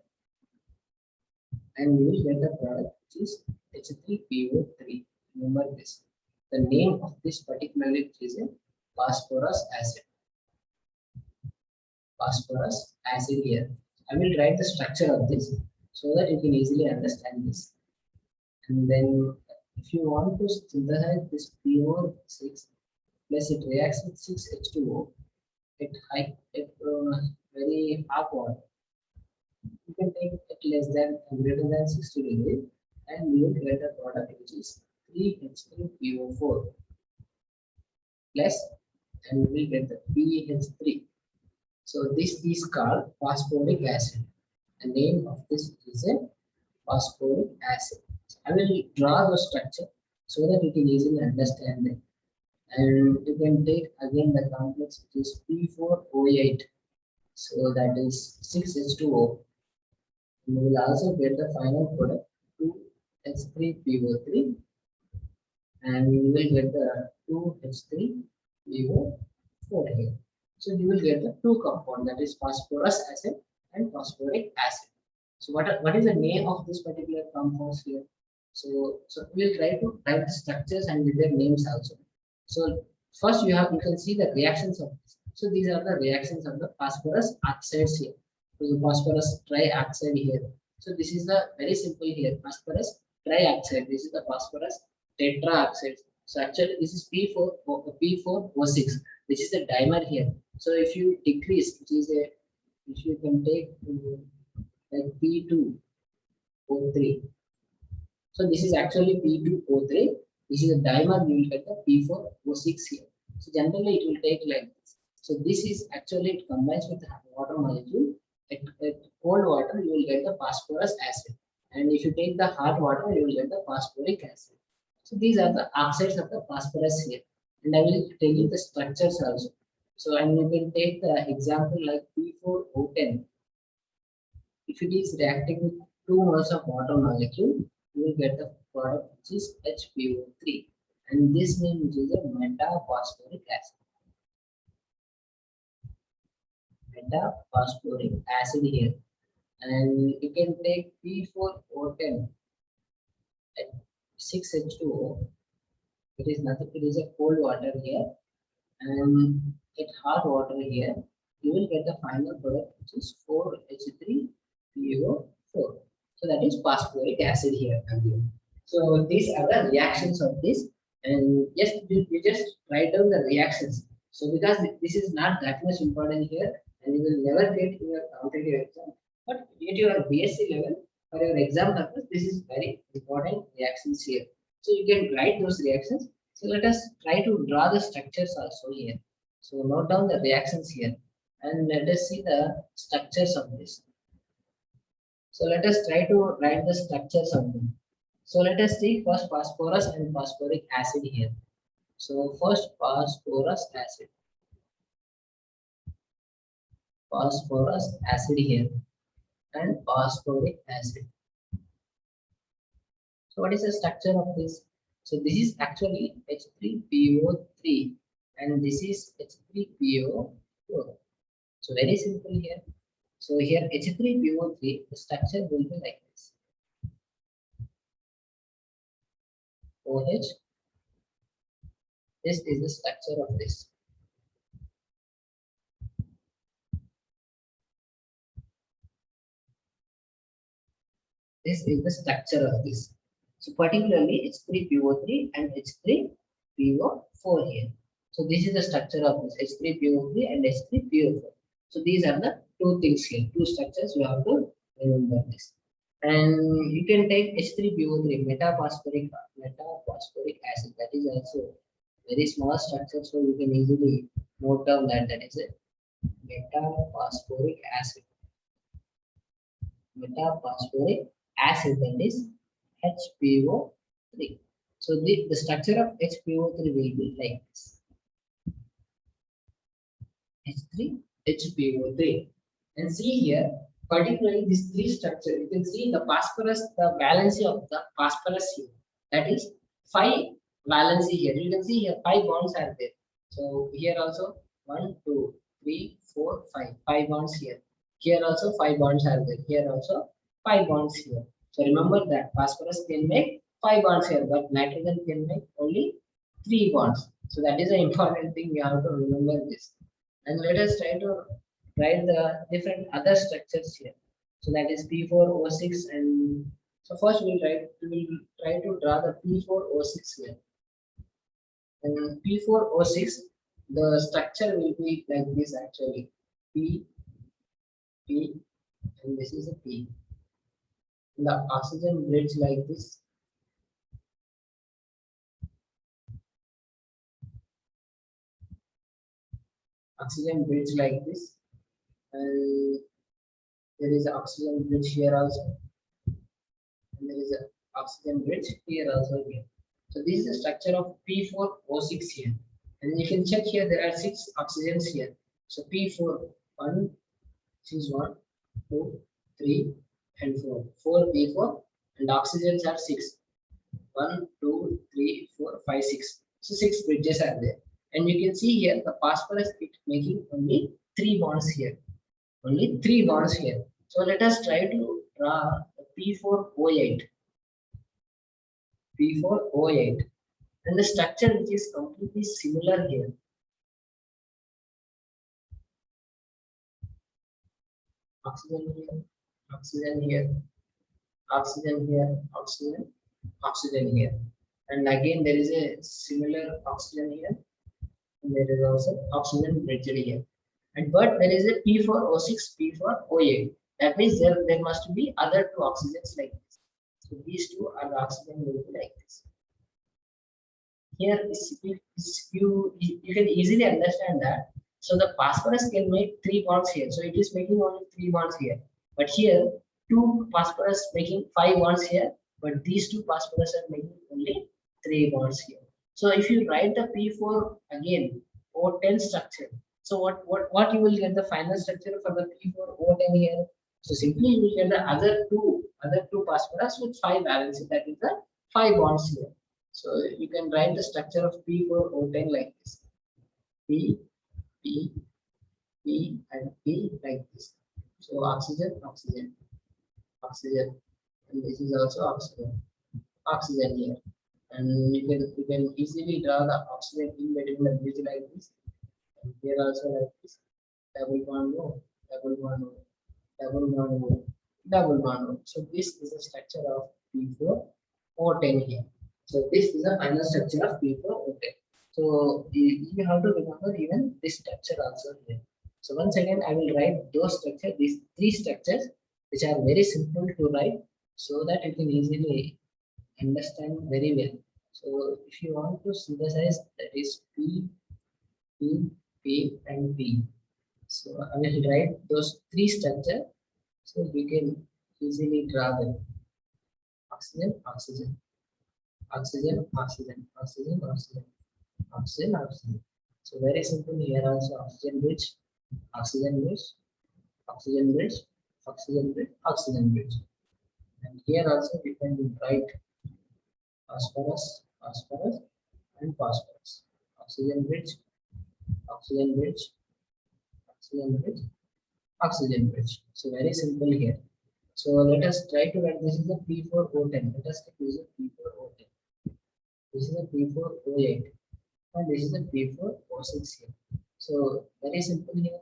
And we will get the product which is H3PO3. Remember this. The name of this particular is a phosphorus acid. Phosphorus acid here. I will write the structure of this so that you can easily understand this. And then if you want to synthesize this PO6 plus it reacts with 6H2O at very hot water, you can take it less than greater than 60 degrees and you will get a product which is 3H3PO4 plus, and we will get the PH3. So this is called phosphoric acid. The name of this is a phosphoric acid. I will draw the structure so that you can easily understand it. And you can take again the complex which is P4O8. So that is 6H2O. You will also get the final product 2H3PO3, and you will get the 2H3PO4 here. So you will get the two compound, that is phosphorus acid and phosphoric acid. So what is the name of this particular compounds here? So we will try to write the structures and with their names also. So first you can see the reactions of this. So these are the reactions of the phosphorus oxides here. So the phosphorus trioxide here. So this is the very simple here, phosphorus trioxide. This is the phosphorus tetraoxide. So actually this is P4O6. This is the dimer here. So if you decrease, which is a, if you can take like P2O3. So this is actually P2O3. This is a dimer, you will get the P4O6 here. So generally it will take like this. So this is actually, it combines with water molecule. At cold water, you will get the phosphorus acid. And if you take the hot water, you will get the phosphoric acid. So these are the oxides of the phosphorus here. And I will tell you the structures also. So, and you can take the example like P4O10. If it is reacting with 2 moles of water molecule, you will get the product which is HPO3. And this name which is a metaphosphoric acid. Metaphosphoric acid here. and you can take P4O10 at 6H2O. It is nothing, it is a cold water here, and at hot water here, you will get the final product, which is 4H3PO4. So that is phosphoric acid here again. So these are the reactions of this, and just you just write down the reactions. So because this is not that much important here, and you will never get in your competitive exam, but at your B.Sc level, for your exam purpose, this is very important reactions here. So you can write those reactions. So let us try to draw the structures also here. So note down the reactions here, and let us see the structures of this. So let us try to write the structures of them. So let us see first phosphorus and phosphoric acid here. So first phosphorus acid here, and phosphoric acid. So what is the structure of this? So this is actually H3PO3, and this is H3PO4. So very simple here. So here H3PO3, the structure will be like this. OH. This is the structure of this. This is the structure of this. So particularly H3PO3 and H3PO4 here. So this is the structure of this H3PO3 and H3PO4. So these are the two things here, two structures you have to remember this. And you can take H3PO3, metaphosphoric acid. That is also very small structure, so you can easily note down that is a metaphosphoric acid. Metaphosphoric acid, that is HPO3. So the structure of HPO3 will be like this. H3, HPO3. And see here, particularly these three structure, you can see the phosphorus, the valency of the phosphorus here. That is 5 valency here. You can see here 5 bonds are there. So here also 1, 2, 3, 4, 5. 5 bonds here. Here also 5 bonds are there. Here also 5 bonds here. So remember that phosphorus can make 5 bonds here, but nitrogen can make only 3 bonds. So that is an important thing you have to remember this. And let us try to write the different other structures here. So that is P4O6, and so first we will try to draw the P4O6 here. And P4O6, the structure will be like this actually. P, and this is a P. The oxygen bridge like this. Oxygen bridge like this, and there is an oxygen bridge here also, and there is an oxygen bridge here also here. So this is the structure of P4O6 here, and you can check here there are 6 oxygens here. So P4, 1, this is 1, 2, 3, and 4. 4 P4, and oxygens are 6. 1, 2, 3, 4, 5, 6. So 6 bridges are there. And you can see here the phosphorus is making only 3 bonds here. Only 3 bonds here. So let us try to draw P4O8. P4O8. And the structure which is completely similar here. Oxygen here, oxygen here, oxygen here, oxygen here. And again there is a similar oxygen here. And there is also oxygen bridge here. And but there is a P4O6, P4O8. That means there must be other 2 oxygens like this. So these 2 are the oxygen will be like this. Here you can easily understand that. So the phosphorus can make 3 bonds here. So it is making only 3 bonds here. But here 2 phosphorus making 5 bonds here. But these 2 phosphorus are making only 3 bonds here. So if you write the P4 again, O10 structure, so what you will get the final structure for the P4O10 here? So simply you will get the other two phosphorus with 5 valency, that is the 5 bonds here. So you can write the structure of P4O10 like this. P, and P like this. So oxygen, oxygen. oxygen, and this is also oxygen here. And you can easily draw the oxygen in between the bridge like this, and here also like this, double bond O, double bond O, double bond O, double bond O. So this is the structure of P4O10 here. So this is the final structure of P4O10. So you have to remember even this structure also here. So once again, I will write those structures, these three structures, which are very simple to write, so that you can easily understand very well. So if you want to synthesize, that is P, P, P, and P. So I will write those three structures, so you can easily draw them. Oxygen, oxygen, oxygen, oxygen, oxygen, oxygen, oxygen, oxygen. So very simple here also, oxygen bridge, oxygen bridge, oxygen bridge, oxygen bridge, oxygen bridge. And here also we can write phosphorus, phosphorus, and phosphorus. Oxygen bridge, oxygen bridge, oxygen bridge, oxygen bridge. So very simple here. So let us try to write, this is a P4O10. Let us take this is a P4O10. This is a P4O8. And this is a P4O6 here. So very simple here.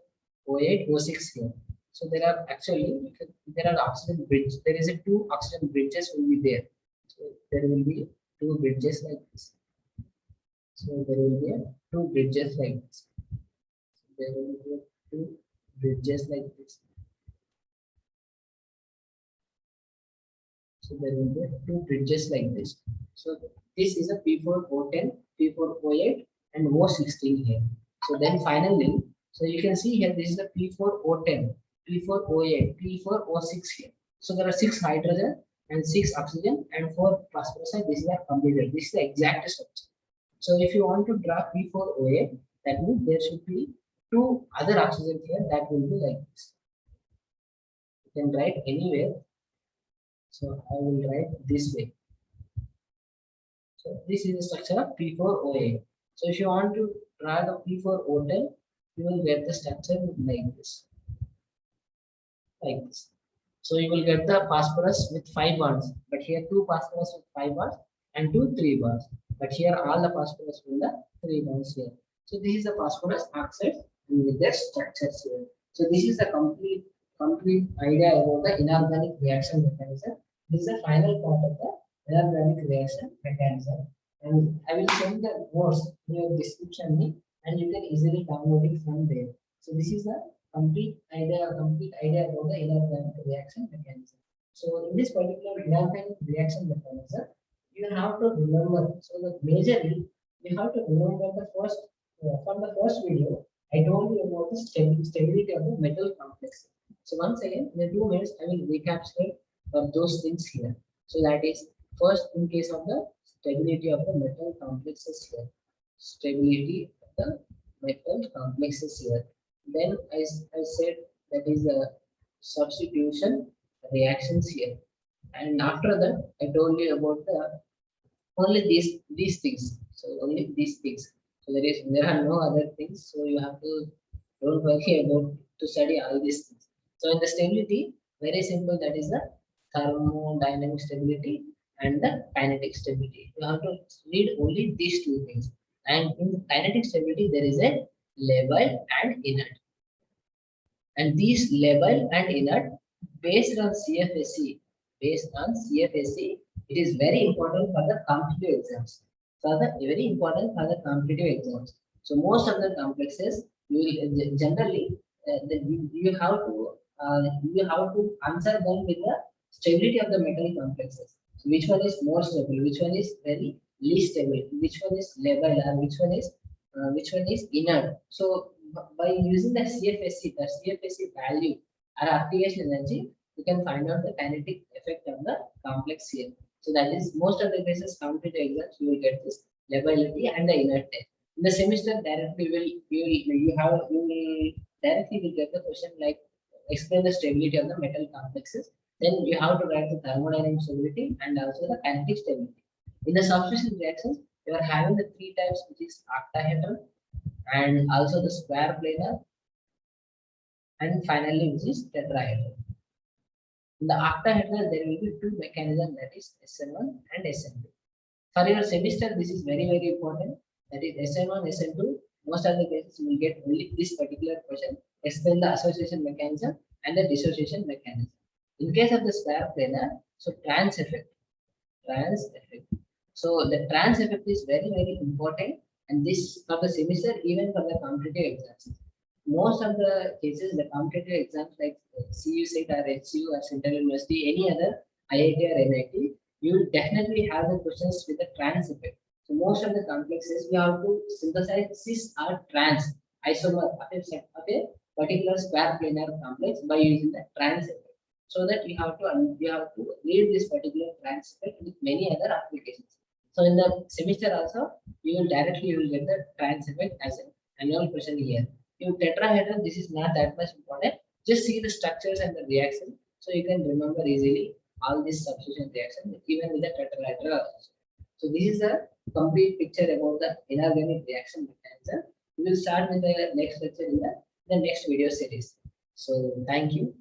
O8, O6 here. So there are actually, there are oxygen bridge. There is a two oxygen bridges will be there. So there will be two bridges like this. So there will be two bridges like this. There will be two bridges like this. So there will be two bridges like this. So this is a P4O10, P4O8, and O16 here. So then finally, so you can see here, this is the P4O10, P4O8, P4O6 here. So there are 6 hydrogen and 6 oxygen and 4 phosphorus, and this is completed. This is the exact structure. So if you want to draw P4O8, that means there should be 2 other oxygen here, that will be like this. You can write anywhere. So I will write this way. So this is the structure of P4O8. So if you want to draw the P4O10, you will get the structure like this. Like this. So you will get the phosphorus with 5 bonds, but here 2 phosphorus with 5 bonds and 2 3 bonds. But here all the phosphorus with the 3 bonds here. So this is the phosphorus oxide with their structures here. So this is the complete idea about the inorganic reaction mechanism. This is the final part of the inorganic reaction mechanism. And I will send the notes in your description link, and you can easily download it from there. So this is the complete idea about the inorganic reaction mechanism. So in this particular inorganic reaction mechanism, you have to remember, so the majorly you have to remember the first, from the first video, I told you about the stability of the metal complexes. So once again, in the 2 minutes, I will recapitulate those things here. So that is, first, in case of the stability of the metal complexes here, stability of the metal complexes here. Then I said that is the substitution reactions here. And after that, I told you about the only these things. So only these things. So there are no other things. So you have to don't worry about to study all these things. So in the stability, very simple, that is the thermodynamic stability and the kinetic stability. You have to read only these 2 things. And in the kinetic stability, there is a level and inert. And these level and inert, based on CFSC, it is very important for the competitive exams. Very important for the competitive exams. So most of the complexes, you will generally you have to answer them with the stability of the metal complexes. So which one is more stable? Which one is very least stable? Which one is level? And which one is inert? So by using the CFSC value or application energy, you can find out the kinetic effect of the complex here. So that is, most of the cases competitive exams, you will get this levelity and the inertness. In the semester, directly you will directly will get the question like explain the stability of the metal complexes. Then you have to write the thermodynamic stability and also the kinetic stability. In the substitution reactions, you are having the 3 types, which is octahedral and also the square planar, and finally which is tetrahedral. In the octahedral, there will be two mechanisms, that is SN1 and SN2. For your semester, this is very, very important. That is SN1, SN2. Most of the cases you will get only this particular question. Explain the association mechanism and the dissociation mechanism. In case of the square planar, so trans effect. Trans effect. So the trans effect is very, very important. And this for the semester, even for the competitive exams. Most of the cases, the competitive exams like CU SET or HCU or Central University, any other IIT or NIT, you will definitely have the questions with the trans effect. So most of the complexes, we have to synthesize cis or trans isomer of a particular square planar complex by using the trans effect. So that you have to read this particular trans effect with many other applications. So in the semester also, you will get the trans effect as an annual question here. In tetrahedral, this is not that much important. Just see the structures and the reaction, so you can remember easily all these substitution reaction even with the tetrahedral also. So this is a complete picture about the inorganic reaction mechanism. We will start with the next lecture in the next video series. So thank you.